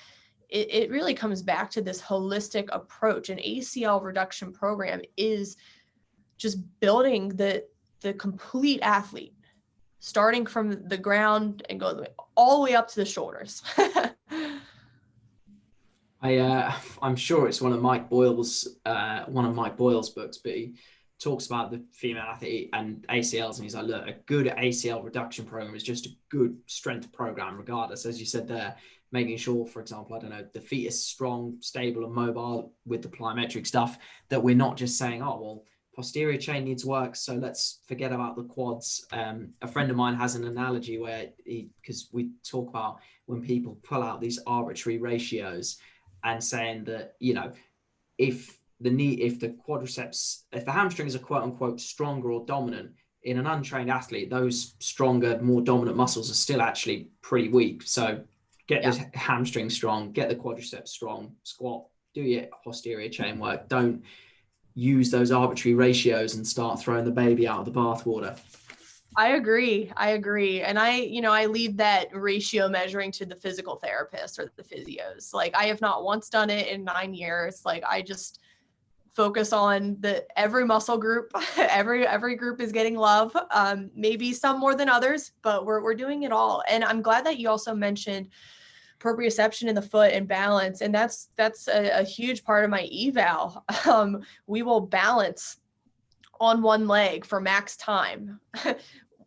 it really comes back to this holistic approach. An ACL reduction program is just building the complete athlete, starting from the ground and going all the way up to the shoulders. I'm sure it's one of Mike Boyle's books, but he talks about the female athlete and ACLs, and he's like, look, a good ACL reduction program is just a good strength program, regardless, as you said there, making sure, for example, I don't know, the feet is strong, stable, and mobile with the plyometric stuff, that we're not just saying, oh, well, posterior chain needs work, so let's forget about the quads. A friend of mine has an analogy where because we talk about when people pull out these arbitrary ratios, and saying that, if if the hamstrings are quote unquote stronger or dominant in an untrained athlete, those stronger, more dominant muscles are still actually pretty weak. So get Yeah. the hamstring strong, get the quadriceps strong, squat, do your posterior chain work. Don't use those arbitrary ratios and start throwing the baby out of the bathwater. I agree. And I leave that ratio measuring to the physical therapist or the physios. Like, I have not once done it in 9 years. Like, I just focus on every muscle group. every group is getting love. Maybe some more than others, but we're doing it all. And I'm glad that you also mentioned proprioception in the foot and balance. And that's a huge part of my eval. We will balance on one leg for max time.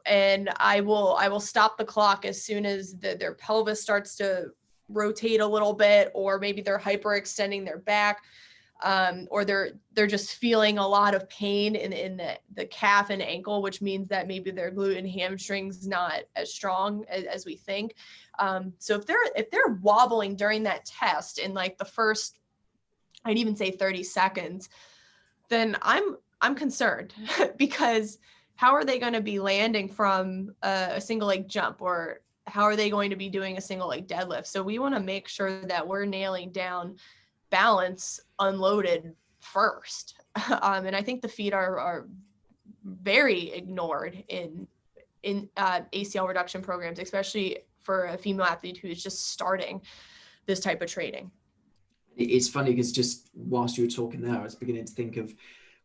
And I will stop the clock as soon as their pelvis starts to rotate a little bit, or maybe they're hyperextending their back, or they're just feeling a lot of pain in the calf and ankle, which means that maybe their glute and hamstrings not as strong as we think. So if they're wobbling during that test in like the first, I'd even say 30 seconds, then I'm concerned because how are they going to be landing from a single leg jump, or how are they going to be doing a single leg deadlift? So we want to make sure that we're nailing down balance unloaded first. And I think the feet are very ignored in ACL reduction programs, especially for a female athlete who is just starting this type of training. It's funny because just whilst you were talking there, I was beginning to think of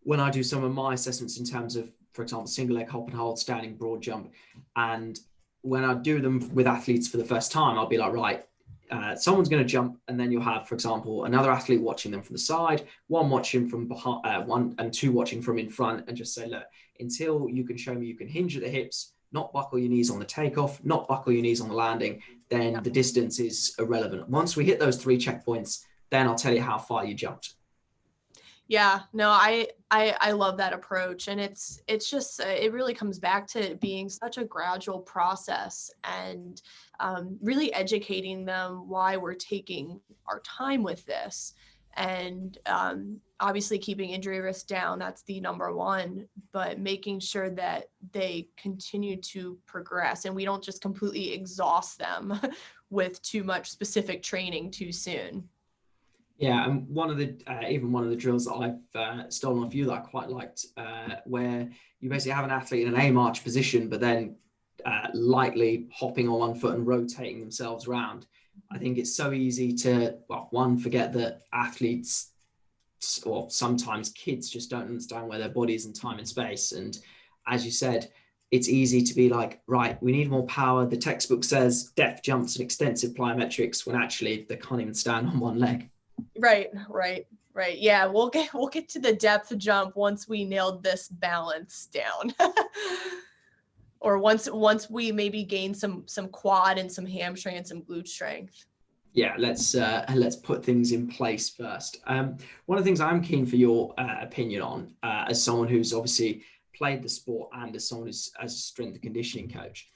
when I do some of my assessments in terms of, for example, single leg hop and hold, standing broad jump. And when I do them with athletes for the first time, I'll be like, right, someone's going to jump, and then you'll have, for example, another athlete watching them from the side, one watching from behind, one and two watching from in front, and just say, look, until you can show me you can hinge at the hips, not buckle your knees on the takeoff, not buckle your knees on the landing, then the distance is irrelevant. Once we hit those 3 checkpoints, then I'll tell you how far you jumped. Yeah, no, I love that approach. And it's just, it really comes back to it being such a gradual process, and really educating them why we're taking our time with this. And obviously keeping injury risk down, that's the number one, but making sure that they continue to progress and we don't just completely exhaust them with too much specific training too soon. Yeah, and one of the drills that I've stolen off you that I quite liked, where you basically have an athlete in an A march position, but then lightly hopping on one foot and rotating themselves around. I think it's so easy to, well, one, forget that athletes, or sometimes kids, just don't understand where their body is in time and space. And as you said, it's easy to be like, right, we need more power. The textbook says depth jumps and extensive plyometrics, when actually they can't even stand on one leg. Right. Yeah, we'll get to the depth jump once we nailed this balance down. Or once we maybe gain some quad and some hamstring and some glute strength. Yeah, let's put things in place first. One of the things I'm keen for your opinion on, as someone who's obviously played the sport and as someone who's as a strength and conditioning coach,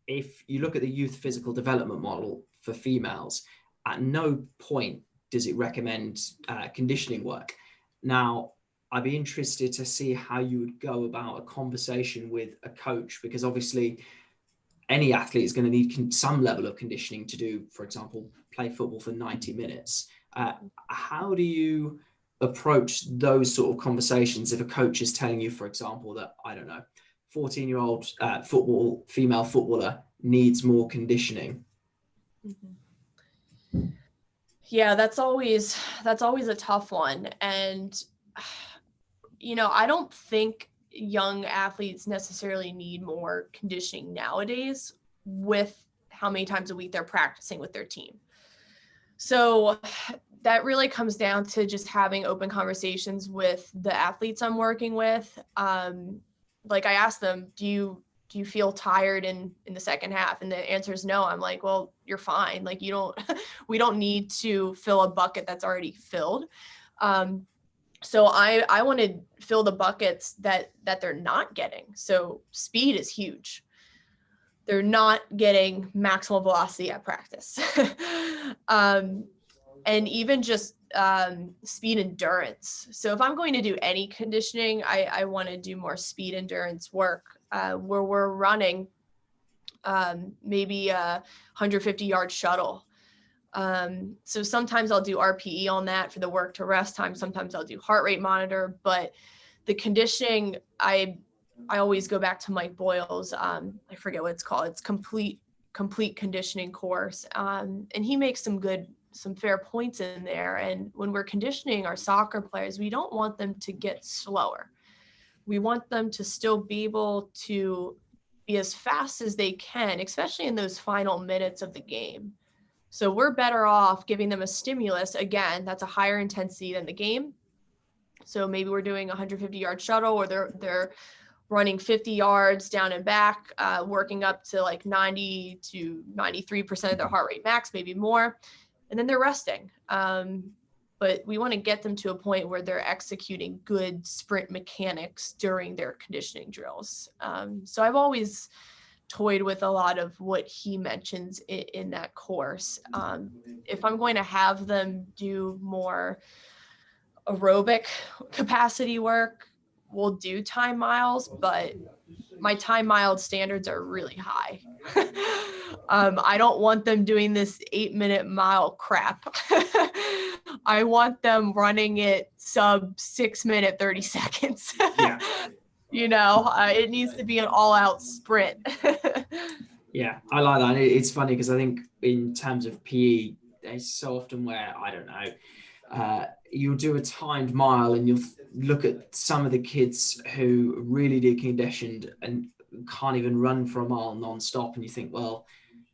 if you look at the youth physical development model for females, at no point does it recommend conditioning work. Now, I'd be interested to see how you would go about a conversation with a coach, because obviously any athlete is going to need some level of conditioning to do, for example, play football for 90 minutes. How do you approach those sort of conversations if a coach is telling you, for example, that, I don't know, 14-year-old female footballer needs more conditioning? Mm-hmm. Yeah, that's always a tough one. And, I don't think young athletes necessarily need more conditioning nowadays with how many times a week they're practicing with their team. So that really comes down to just having open conversations with the athletes I'm working with. Like, I ask them, do you feel tired in the second half? And the answer is no. I'm like, well, you're fine. Like, we don't need to fill a bucket that's already filled. So I want to fill the buckets that they're not getting. So speed is huge. They're not getting maximal velocity at practice. and even just speed endurance. So if I'm going to do any conditioning, I want to do more speed endurance work where we're running maybe a 150-yard shuttle. So sometimes I'll do RPE on that for the work to rest time. Sometimes I'll do heart rate monitor, but the conditioning, I always go back to Mike Boyle's, I forget what it's called. It's complete conditioning course. And he makes some fair points in there. And when we're conditioning our soccer players, we don't want them to get slower. We want them to still be able to be as fast as they can, especially in those final minutes of the game. So we're better off giving them a stimulus, again, that's a higher intensity than the game. So maybe we're doing a 150-yard shuttle, or they're running 50 yards down and back, working up to like 90 to 93% of their heart rate max, maybe more, and then they're resting. But we want to get them to a point where they're executing good sprint mechanics during their conditioning drills. So I've always toyed with a lot of what he mentions in that course. If I'm going to have them do more aerobic capacity work, we'll do time miles, but my time mile standards are really high. I don't want them doing this 8-minute mile crap. I want them running it sub 6 minute, 30 seconds. Yeah. It needs to be an all out sprint. Yeah, I like that. It's funny because I think in terms of PE, there's so often where, I don't know, you'll do a timed mile and you'll look at some of the kids who really deconditioned and can't even run for a mile non-stop, and you think, well,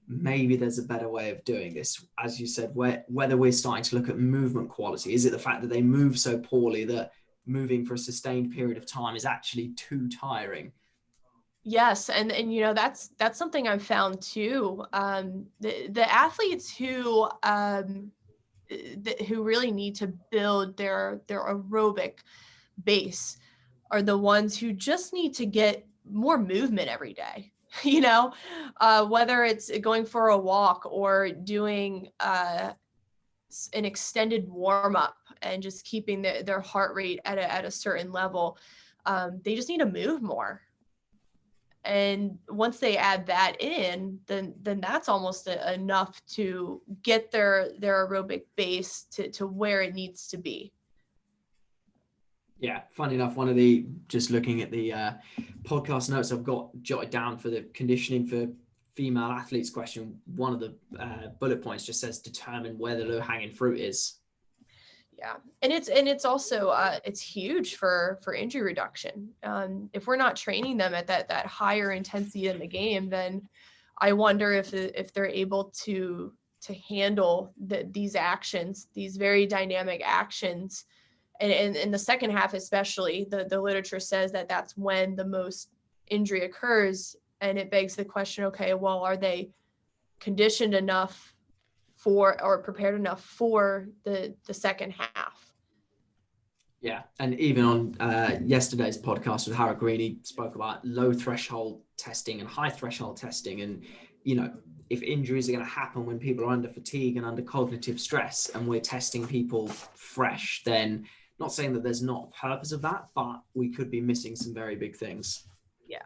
maybe there's a better way of doing this. As you said, whether we're starting to look at movement quality, is it the fact that they move so poorly that moving for a sustained period of time is actually too tiring? Yes, and that's something I've found too. The athletes who really need to build their aerobic base are the ones who just need to get more movement every day. Whether it's going for a walk or doing an extended warm up and just keeping their heart rate at a certain level. They just need to move more. And once they add that in, then that's almost enough to get their aerobic base to where it needs to be. Yeah, funny enough, just looking at the podcast notes I've got jotted down for the conditioning for female athletes question, one of the bullet points just says determine where the low-hanging fruit is. Yeah, and it's also it's huge for injury reduction. If we're not training them at that higher intensity in the game, then I wonder if they're able to handle these actions, these very dynamic actions. And in the second half, especially, the literature says that that's when the most injury occurs. And it begs the question, okay, well, are they conditioned enough for or prepared enough for the second half? Yeah, and even on yesterday's podcast with Harry Green, he spoke about low threshold testing and high threshold testing. And, if injuries are going to happen when people are under fatigue and under cognitive stress, and we're testing people fresh, then not saying that there's not a purpose of that, but we could be missing some very big things. Yeah.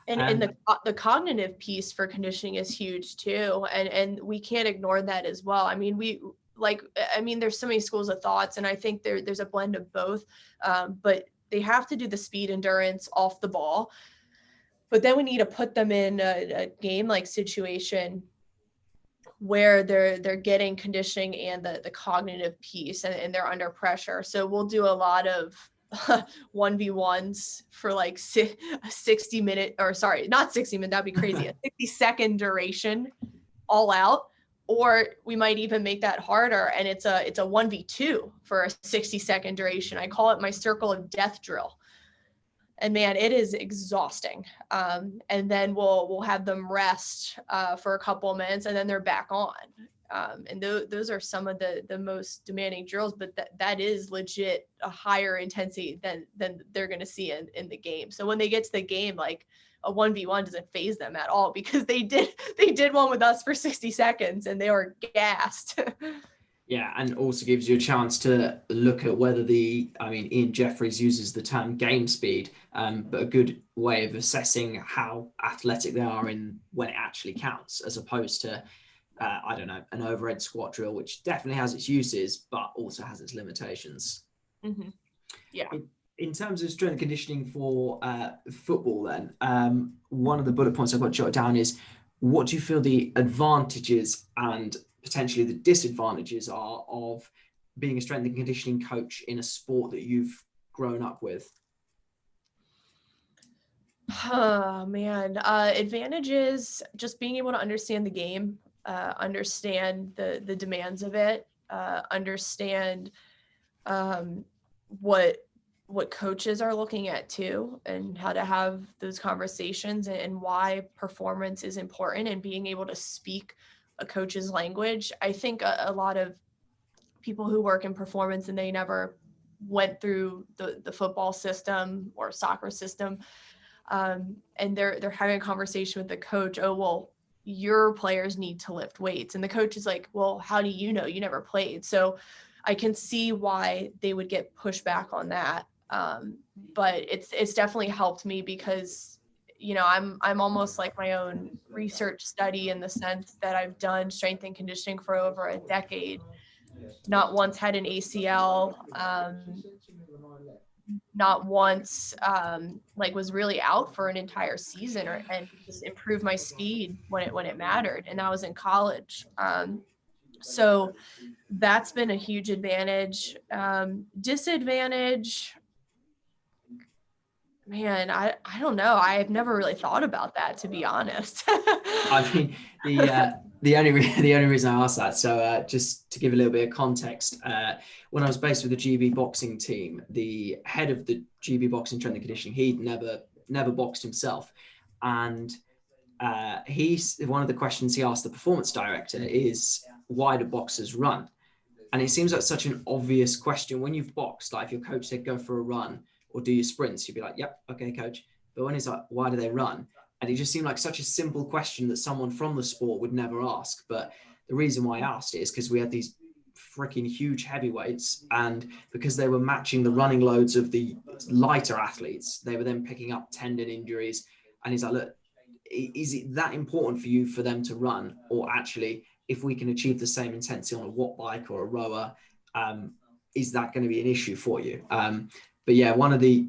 And the cognitive piece for conditioning is huge too. And we can't ignore that as well. I mean, there's so many schools of thoughts, and I think there's a blend of both. But they have to do the speed endurance off the ball. But then we need to put them in a game-like situation where they're getting conditioning and the cognitive piece, and they're under pressure. So we'll do a lot of 1v1s for like a 60 minute, or sorry, not 60 minute, that'd be crazy, a 60-second duration all out. Or we might even make that harder, and it's a 1v2 for a 60-second duration. I call it my circle of death drill. And man, it is exhausting. And then we'll have them rest for a couple of minutes, and then they're back on. And those are some of the most demanding drills, but that is legit a higher intensity than they're going to see in the game. So when they get to the game, like a 1v1 doesn't phase them at all, because they did one with us for 60 seconds and they were gassed. Yeah, and also gives you a chance to look at whether Ian Jeffries uses the term game speed, but a good way of assessing how athletic they are in when it actually counts, as opposed to, I don't know, an overhead squat drill, which definitely has its uses, but also has its limitations. Mm-hmm. Yeah. In terms of strength and conditioning for football, then, one of the bullet points I've got jotted down is, what do you feel the advantages and potentially the disadvantages are of being a strength and conditioning coach in a sport that you've grown up with? Oh man, advantages, just being able to understand the game, understand the demands of it, understand um, what what coaches are looking at too, and how to have those conversations, and why performance is important, and being able to speak a coach's language. I think a lot of people who work in performance and they never went through the football system or soccer system, and they're having a conversation with the coach. Oh, well, your players need to lift weights, and the coach is like, well, how do you know? You never played. So I can see why they would get pushback on that. But it's definitely helped me, because I'm almost like my own research study, in the sense that I've done strength and conditioning for over a decade, not once had an ACL, not once like was really out for an entire season, and just improved my speed when it mattered, and that was in college. So that's been a huge advantage. Disadvantage, man, I don't know. I've never really thought about that, to be honest. I mean, the only reason I asked that, so just to give a little bit of context, when I was based with the GB boxing team, the head of the GB boxing strength and conditioning, he'd never boxed himself, and he's one of the questions he asked the performance director is, why do boxers run? And it seems like such an obvious question when you've boxed. Like if your coach said go for a run or do your sprints, you'd be like, yep, okay, coach. But when he's like, why do they run? And it just seemed like such a simple question that someone from the sport would never ask. But the reason why I asked it is because we had these freaking huge heavyweights, and because they were matching the running loads of the lighter athletes, they were then picking up tendon injuries. And he's like, look, is it that important for you for them to run, or actually if we can achieve the same intensity on a watt bike or a rower, is that going to be an issue for you? But yeah, one of the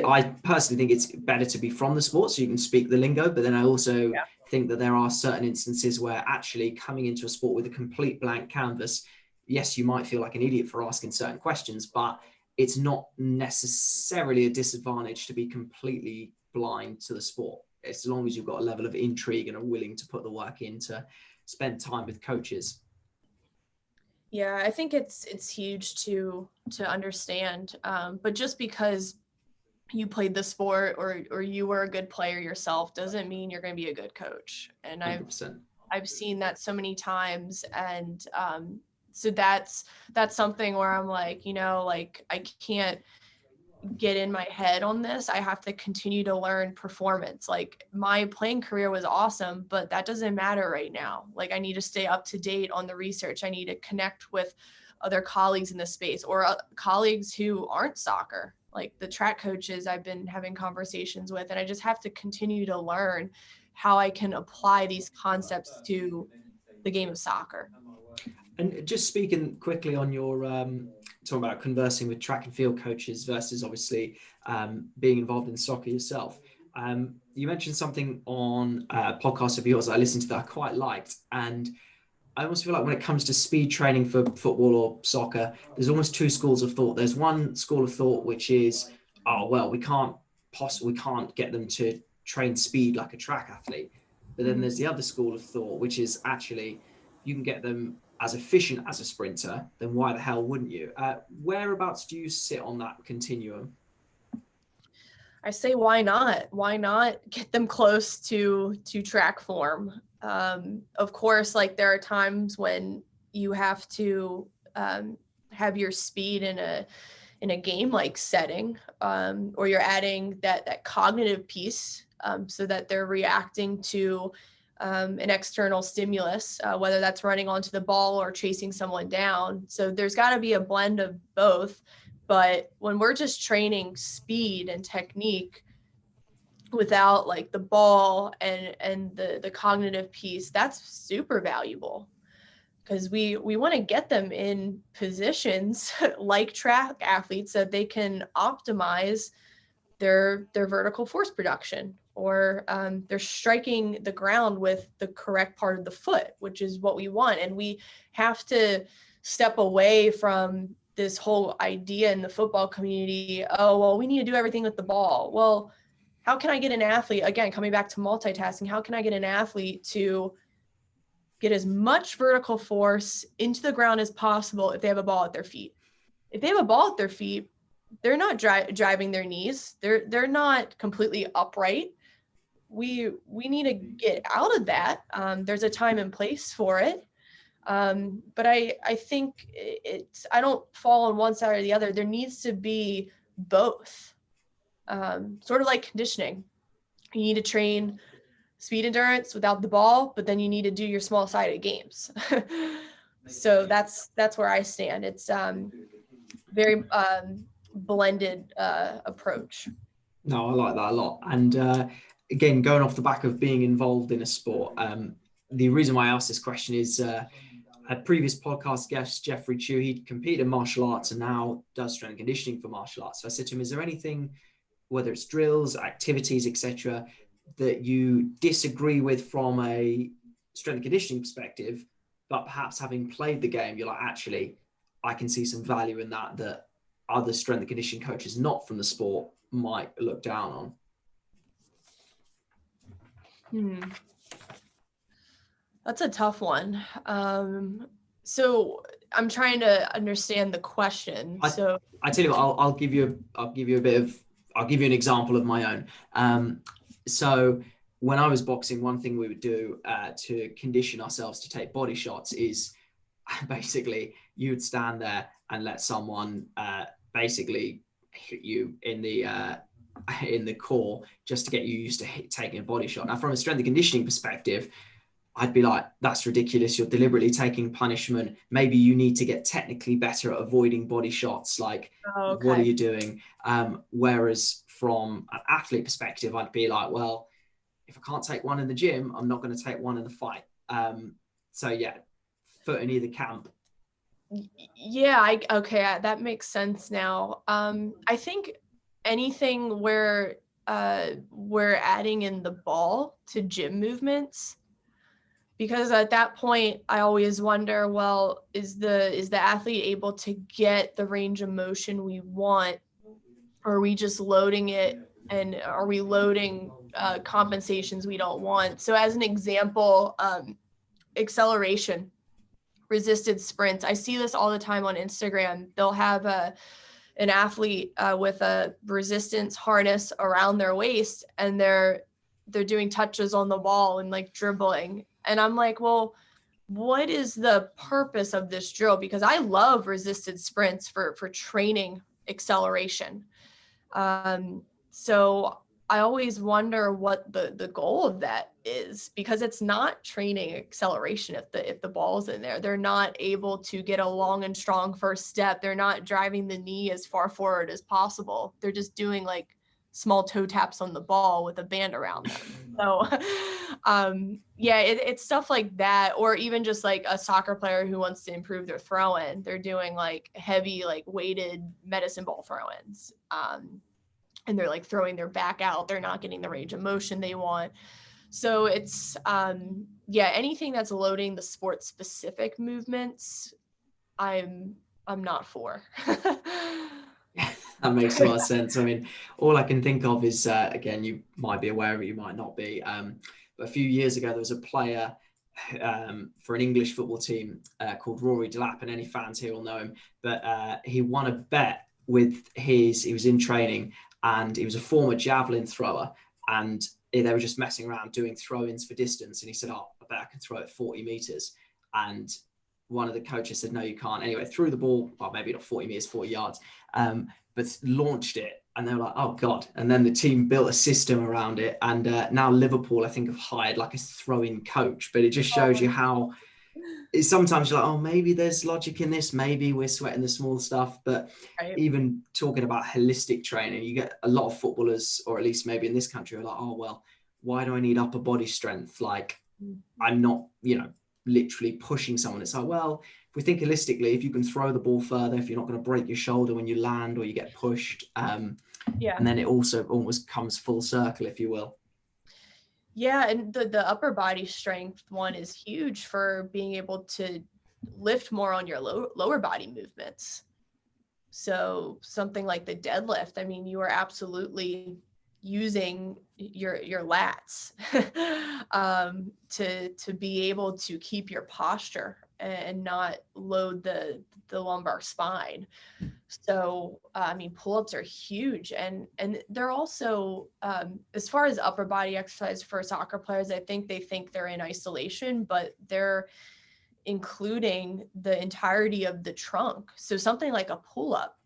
I personally think it's better to be from the sport so you can speak the lingo, but then I also think that there are certain instances where actually coming into a sport with a complete blank canvas, yes, you might feel like an idiot for asking certain questions, but it's not necessarily a disadvantage to be completely blind to the sport, as long as you've got a level of intrigue and are willing to put the work in to spend time with coaches. Yeah, I think it's huge to understand. But just because you played the sport, or you were a good player yourself, doesn't mean you're going to be a good coach. And 100%. I've seen that so many times. And so that's something where I'm like, like I can't get in my head on this. I have to continue to learn performance. Like my playing career was awesome, but that doesn't matter right now. Like I need to stay up to date on the research. I need to connect with other colleagues in the space, or colleagues who aren't soccer, like the track coaches I've been having conversations with. And I just have to continue to learn how I can apply these concepts to the game of soccer. And just speaking quickly on your talking about conversing with track and field coaches versus obviously being involved in soccer yourself. You mentioned something on a podcast of yours I listened to that I quite liked, and I almost feel like when it comes to speed training for football or soccer, there's almost two schools of thought. There's one school of thought which is, oh well, we can't get them to train speed like a track athlete. But then there's the other school of thought, which is actually you can get them as efficient as a sprinter, then why the hell wouldn't you? Whereabouts do you sit on that continuum? I say, why not? Why not get them close to track form? Of course, like there are times when you have to have your speed in a game like setting, or you're adding that cognitive piece, so that they're reacting to an external stimulus, whether that's running onto the ball or chasing someone down. So there's got to be a blend of both. But when we're just training speed and technique without like the ball and the cognitive piece, that's super valuable, because we want to get them in positions like track athletes that they can optimize their vertical force production, or they're striking the ground with the correct part of the foot, which is what we want. And we have to step away from this whole idea in the football community, oh, well, we need to do everything with the ball. Well, how can I get an athlete, again, coming back to multitasking, how can I get an athlete to get as much vertical force into the ground as possible if they have a ball at their feet? If they have a ball at their feet, they're not driving their knees. They're not completely upright. We need to get out of that. There's a time and place for it. But I think I don't fall on one side or the other. There needs to be both. Sort of like conditioning. You need to train speed endurance without the ball, but then you need to do your small sided games. So that's where I stand. It's very blended approach. No, I like that a lot. And again, going off the back of being involved in a sport, the reason why I asked this question is a previous podcast guest, Jeffrey Chu, he competed in martial arts and now does strength and conditioning for martial arts. So I said to him, is there anything, whether it's drills, activities, etc., that you disagree with from a strength and conditioning perspective, but perhaps having played the game, you're like, actually, I can see some value in that other strength and conditioning coaches not from the sport might look down on? That's a tough one. So I'm trying to understand the question. I tell you what, I'll give you an example of my own. So when I was boxing, one thing we would do to condition ourselves to take body shots is basically you would stand there and let someone basically hit you in the core just to get you used to taking a body shot. Now, from a strength and conditioning perspective, I'd be like, that's ridiculous. You're deliberately taking punishment. Maybe you need to get technically better at avoiding body shots. Like, What are you doing? Whereas from an athlete perspective, I'd be like, well, if I can't take one in the gym, I'm not going to take one in the fight. So yeah, foot in either camp. Yeah, okay, that makes sense now. I think anything where we're adding in the ball to gym movements, because at that point I always wonder, well, is the athlete able to get the range of motion we want, or are we just loading it, and are we loading compensations we don't want? So as an example, acceleration, resisted sprints. I see this all the time on Instagram. They'll have an athlete with a resistance harness around their waist, and they're doing touches on the ball and like dribbling. And I'm like, well, what is the purpose of this drill? Because I love resisted sprints for training acceleration. So I always wonder what the goal of that is, because it's not training acceleration. If the ball's in there, they're not able to get a long and strong first step. They're not driving the knee as far forward as possible. They're just doing like small toe taps on the ball with a band around them. So yeah, it's stuff like that. Or even just like a soccer player who wants to improve their throw-in. They're doing like heavy, like weighted medicine ball throw-ins. And they're like throwing their back out. They're not getting the range of motion they want. So it's, yeah, anything that's loading the sport specific movements, I'm not for. That makes a lot of sense. I mean, all I can think of is, again, you might be aware of it, you might not be. But a few years ago, there was a player for an English football team called Rory Delap, and any fans here will know him. But he won a bet with he was in training, and he was a former javelin thrower, and they were just messing around doing throw-ins for distance. And he said, oh, I bet I can throw it 40 meters. And one of the coaches said, no, you can't. Anyway, threw the ball, well, maybe not 40 meters, 40 yards, but launched it. And they were like, oh, God. And then the team built a system around it. And now Liverpool, I think, have hired like a throw-in coach. But it just shows you how sometimes you're like, oh, maybe there's logic in this. Maybe we're sweating the small stuff. But Right. even talking about holistic training, you get a lot of footballers, or at least maybe in this country, are like, oh, well, why do I need upper body strength? Like, I'm not, literally pushing someone. It's like, well, if we think holistically, if you can throw the ball further, if you're not going to break your shoulder when you land or you get pushed, Yeah. and then it also almost comes full circle, if you will. Yeah, and the upper body strength one is huge for being able to lift more on your lower body movements. So something like the deadlift, I mean, you are absolutely using your lats to be able to keep your posture and not load the lumbar spine. So I mean, pull-ups are huge, and they're also as far as upper body exercise for soccer players, I think they think they're in isolation, but they're including the entirety of the trunk. So something like a pull-up,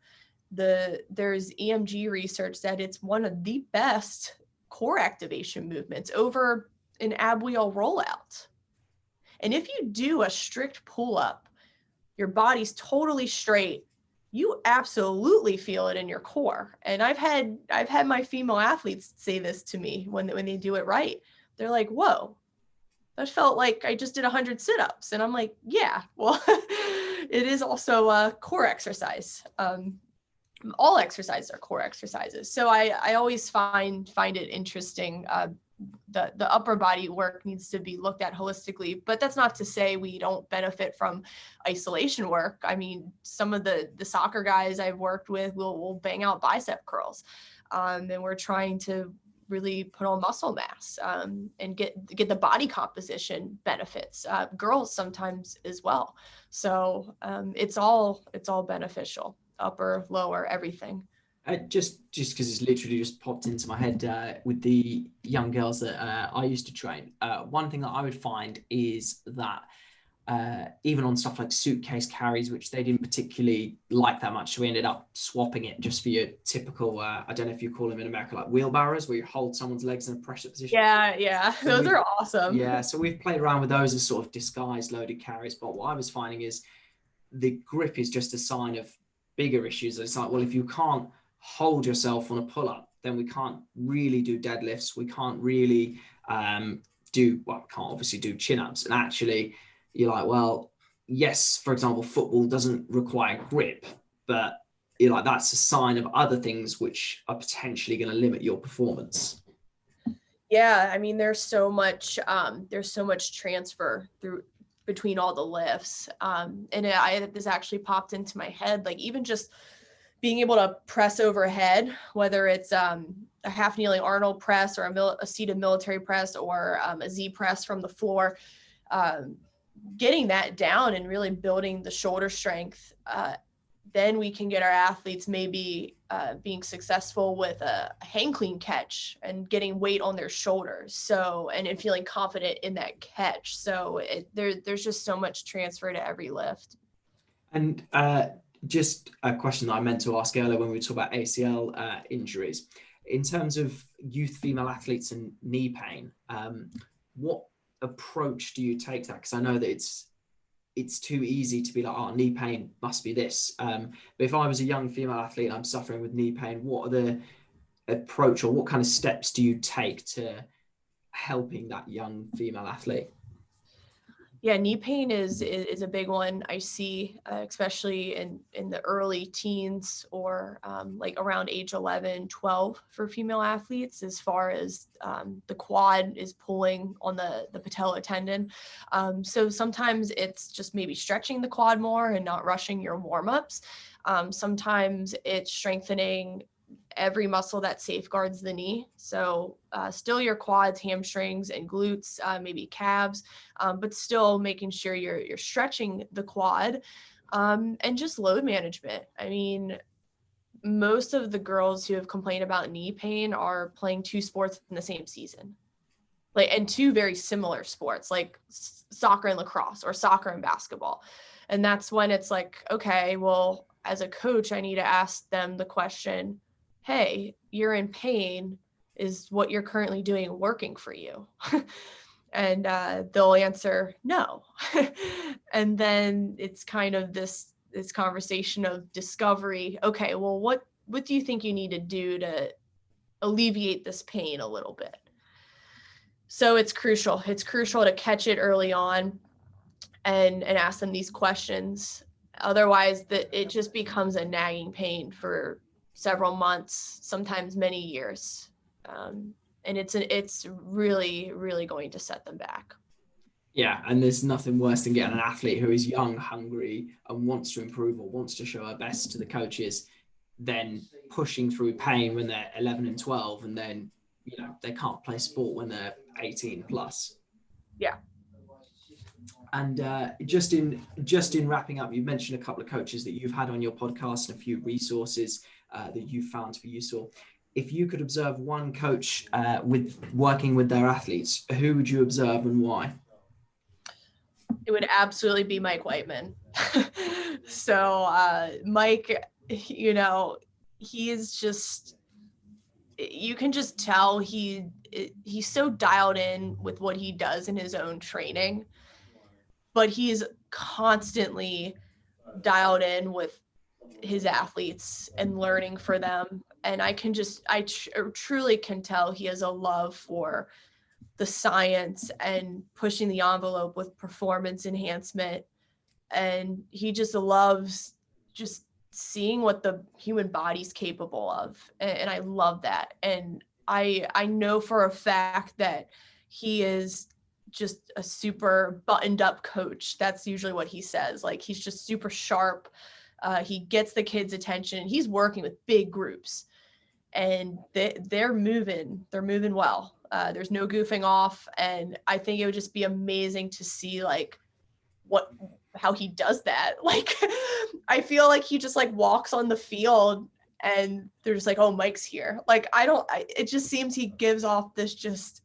there's EMG research that it's one of the best core activation movements over an ab wheel rollout. And if you do a strict pull-up, your body's totally straight, you absolutely feel it in your core. And I've had my female athletes say this to me when they do it right. They're like, whoa, that felt like I just did 100 sit-ups. And I'm like, yeah, well, it is also a core exercise. All exercises are core exercises. So I always find it interesting. The upper body work needs to be looked at holistically, but that's not to say we don't benefit from isolation work. I mean, some of the soccer guys I've worked with will bang out bicep curls, and we're trying to really put on muscle mass and get the body composition benefits. Girls sometimes as well. So it's all beneficial, upper, lower, everything. Just because it's literally just popped into my head with the young girls that I used to train. One thing that I would find is that even on stuff like suitcase carries, which they didn't particularly like that much, so we ended up swapping it just for your typical, I don't know if you call them in America, like wheelbarrows, where you hold someone's legs in a pressure position. Yeah, So those are awesome. Yeah, so we've played around with those as sort of disguised loaded carries. But what I was finding is the grip is just a sign of bigger issues. It's like, well, if you can't hold yourself on a pull-up, then we can't really do deadlifts. We can't really can't obviously do chin-ups. And actually, you're like, well, yes, for example, football doesn't require grip, but you're like, that's a sign of other things which are potentially going to limit your performance. Yeah, I mean, there's so much transfer through between all the lifts. This actually popped into my head, like even just being able to press overhead, whether it's a half kneeling Arnold press or a seated military press or a Z press from the floor, getting that down and really building the shoulder strength. Then we can get our athletes maybe being successful with a hang clean catch and getting weight on their shoulders. So, and feeling confident in that catch. So there's just so much transfer to every lift. And just a question that I meant to ask earlier when we talk about ACL injuries, in terms of youth female athletes and knee pain, what approach do you take to that? Because I know that it's too easy to be like, oh, knee pain must be this. But if I was a young female athlete and I'm suffering with knee pain, what are the approach or what kind of steps do you take to helping that young female athlete? Yeah, knee pain is a big one I see, especially in the early teens or like around age 11, 12 for female athletes, as far as the quad is pulling on the patellar tendon. So sometimes it's just maybe stretching the quad more and not rushing your warm-ups. Sometimes it's strengthening every muscle that safeguards the knee. So still your quads, hamstrings, and glutes, maybe calves, but still making sure you're stretching the quad, and just load management. I mean, most of the girls who have complained about knee pain are playing two sports in the same season. like, and two very similar sports, like soccer and lacrosse, or soccer and basketball. And that's when it's like, okay, well, as a coach, I need to ask them the question, hey, you're in pain. Is what you're currently doing working for you? And they'll answer no. And then it's kind of this conversation of discovery. Okay, well, what do you think you need to do to alleviate this pain a little bit? So it's crucial. It's crucial to catch it early on and ask them these questions. Otherwise, it just becomes a nagging pain for several months, sometimes many years. And it's really, really going to set them back. Yeah, and there's nothing worse than getting an athlete who is young, hungry, and wants to improve or wants to show her best to the coaches, then pushing through pain when they're 11 and 12, and then, they can't play sport when they're 18 plus. Yeah. And just in wrapping up, you've mentioned a couple of coaches that you've had on your podcast and a few resources that you've found to be useful. If you could observe one coach with working with their athletes, who would you observe and why? It would absolutely be Mike Whiteman. So Mike, he is just, you can just tell he's so dialed in with what he does in his own training, but he's constantly dialed in with his athletes and learning for them. And I truly can tell he has a love for the science and pushing the envelope with performance enhancement. And he just loves just seeing what the human body's capable of. And I love that. And I know for a fact that he is just a super buttoned up coach. That's usually what he says. Like, he's just super sharp. He gets the kids' attention. He's working with big groups, and they're moving well. There's no goofing off. And I think it would just be amazing to see like how he does that. Like, I feel like he just like walks on the field and they're just like, oh, Mike's here. Like, it just seems he gives off this just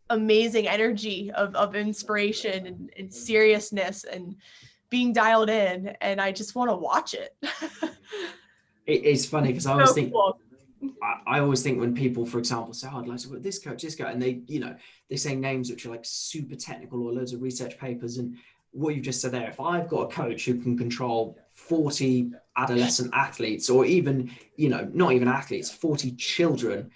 amazing energy of inspiration and seriousness and being dialed in. And I just want to watch it. It's funny because I always think, cool. I always think when people, for example, say, oh, I'd like to work with this coach, and they say names which are like super technical or loads of research papers. And what you've just said there, if I've got a coach who can control 40 adolescent athletes, or even, not even athletes, 40 children,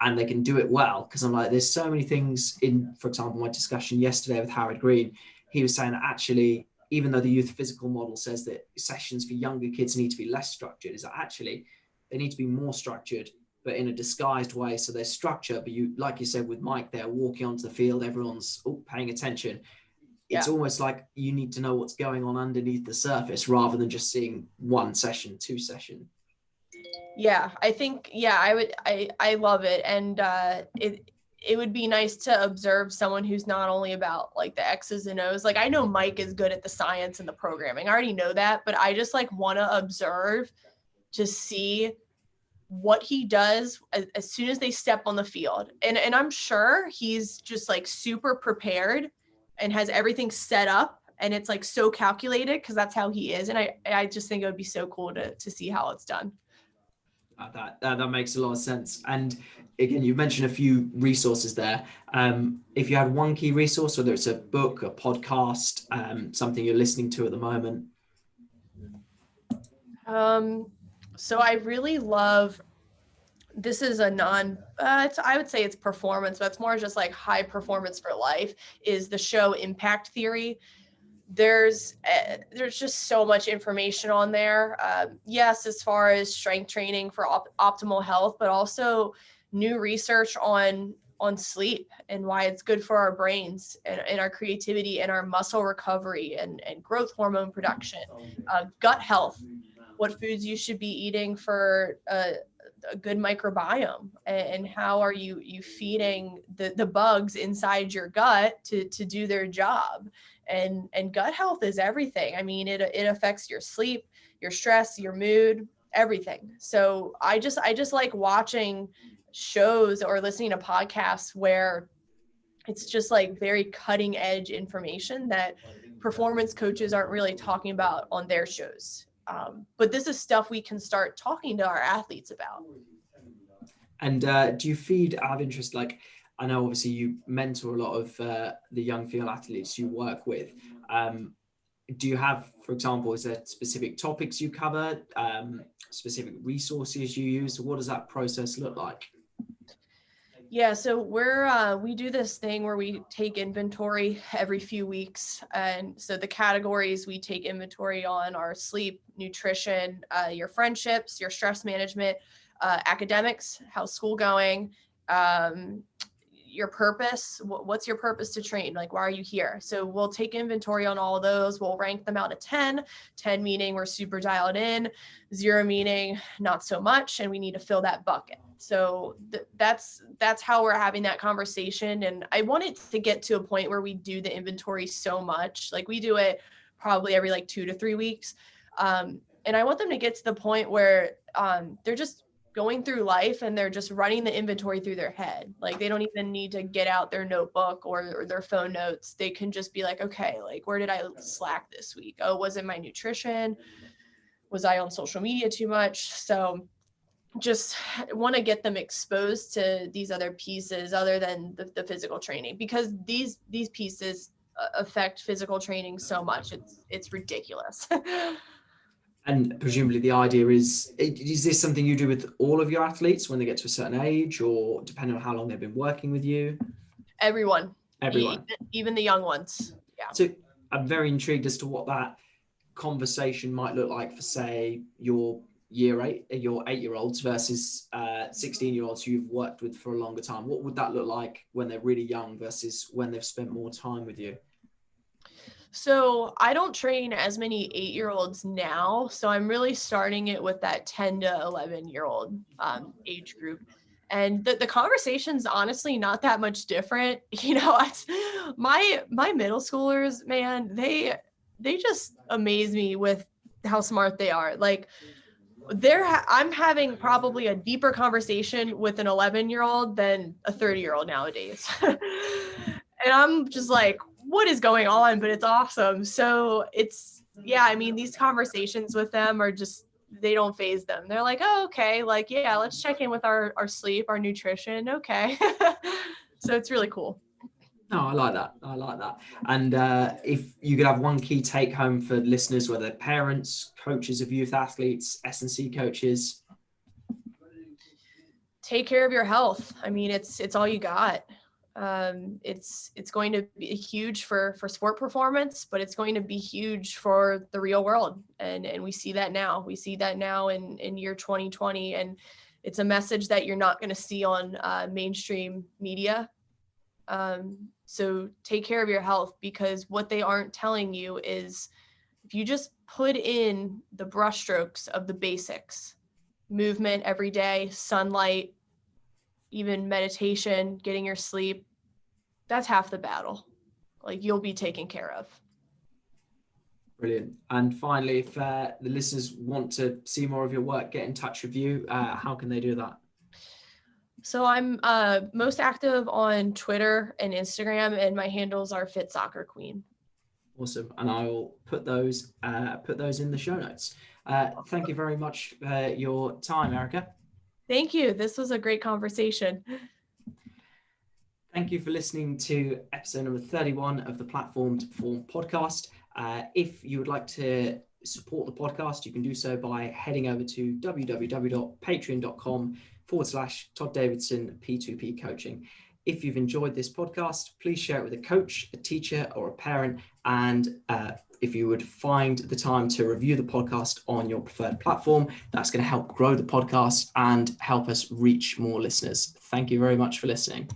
and they can do it well, because I'm like, there's so many things in, for example, my discussion yesterday with Howard Green, he was saying that actually, even though the youth physical model says that sessions for younger kids need to be less structured, is that actually they need to be more structured, but in a disguised way. So there's structure, but you, like you said with Mike, they're walking onto the field, everyone's paying attention. It's almost like you need to know what's going on underneath the surface rather than just seeing one session, two session. Yeah, I think, I love it. And it would be nice to observe someone who's not only about like the X's and O's. Like, I know Mike is good at the science and the programming. I already know that, but I just like want to observe to see what he does as soon as they step on the field. And I'm sure he's just like super prepared and has everything set up, and it's like so calculated because that's how he is. And I just think it would be so cool to see how it's done. That makes a lot of sense. And again, you mentioned a few resources there. If you had one key resource, whether it's a book, a podcast, something you're listening to at the moment. So I really love, this is a I would say it's performance, but it's more just like high performance for life, is the show Impact Theory. There's just so much information on there. Yes, as far as strength training for optimal health, but also new research on sleep and why it's good for our brains and our creativity and our muscle recovery and growth hormone production, gut health, what foods you should be eating for a good microbiome, and how are you feeding the bugs inside your gut to do their job. And gut health is everything. I mean, it affects your sleep, your stress, your mood, everything. So I just like watching shows or listening to podcasts where It's just like very cutting edge information that performance coaches aren't really talking about on their shows. But this is stuff we can start talking to our athletes about. And do you feed out of interest, like, I know obviously you mentor a lot of the young female athletes you work with. Do you have, for example, is there specific topics you cover, specific resources you use? What does that process look like? Yeah, so we do this thing where we take inventory every few weeks, and so the categories we take inventory on are sleep, nutrition, your friendships, your stress management, academics, how's school going, um, your purpose. What's your purpose to train? Like, why are you here? So we'll take inventory on all of those. We'll rank them out of 10, 10 meaning we're super dialed in, 0 meaning not so much, and we need to fill that bucket. So that's how we're having that conversation. And I want it to get to a point where we do the inventory so much, like we do it probably every like 2 to 3 weeks. And I want them to get to the point where they're just going through life and they're just running the inventory through their head. Like they don't even need to get out their notebook or their phone notes. They can just be like, okay, like where did I slack this week? Oh, was it my nutrition? Was I on social media too much? So just want to get them exposed to these other pieces other than the physical training, because these pieces affect physical training so much. It's ridiculous. And presumably the idea is this something you do with all of your athletes when they get to a certain age, or depending on how long they've been working with you? Everyone. Everyone. Even the young ones. Yeah. So I'm very intrigued as to what that conversation might look like for, say, your your 8-year-olds versus 16-year-olds who you've worked with for a longer time. What would that look like when they're really young versus when they've spent more time with you? So I don't train as many 8-year-olds now. So I'm really starting it with that 10 to 11-year-old age group. And the conversation's honestly not that much different. You know, my middle schoolers, man, they just amaze me with how smart they are. Like I'm having probably a deeper conversation with an 11-year-old than a 30-year-old nowadays. And I'm just like, what is going on? But it's awesome. So yeah, I mean, these conversations with them are just, they don't faze them. They're like, oh, okay. Like, yeah, let's check in with our sleep, our nutrition. Okay. So it's really cool. No, I like that. I like that. And if you could have one key take home for listeners, whether parents, coaches of youth athletes, S&C coaches. Take care of your health. I mean, it's all you got. It's going to be huge for sport performance, but it's going to be huge for the real world. And we see that now. We see that now in year 2020. And it's a message that you're not going to see on mainstream media. So take care of your health, because what they aren't telling you is if you just put in the brushstrokes of the basics, movement every day, sunlight, even meditation, getting your sleep, that's half the battle. Like you'll be taken care of. Brilliant. And finally, if the listeners want to see more of your work, get in touch with you, how can they do that? So I'm most active on Twitter and Instagram, and my handles are Fit Soccer Queen. Awesome. And I will put those in the show notes. Thank you very much for your time, Erica. Thank you. This was a great conversation. Thank you for listening to episode number 31 of the Platform to Perform podcast. If you would like to support the podcast, you can do so by heading over to www.patreon.com/Todd Davidson P2P coaching. If you've enjoyed this podcast, please share it with a coach, a teacher, or a parent. And if you would find the time to review the podcast on your preferred platform, that's going to help grow the podcast and help us reach more listeners. Thank you very much for listening.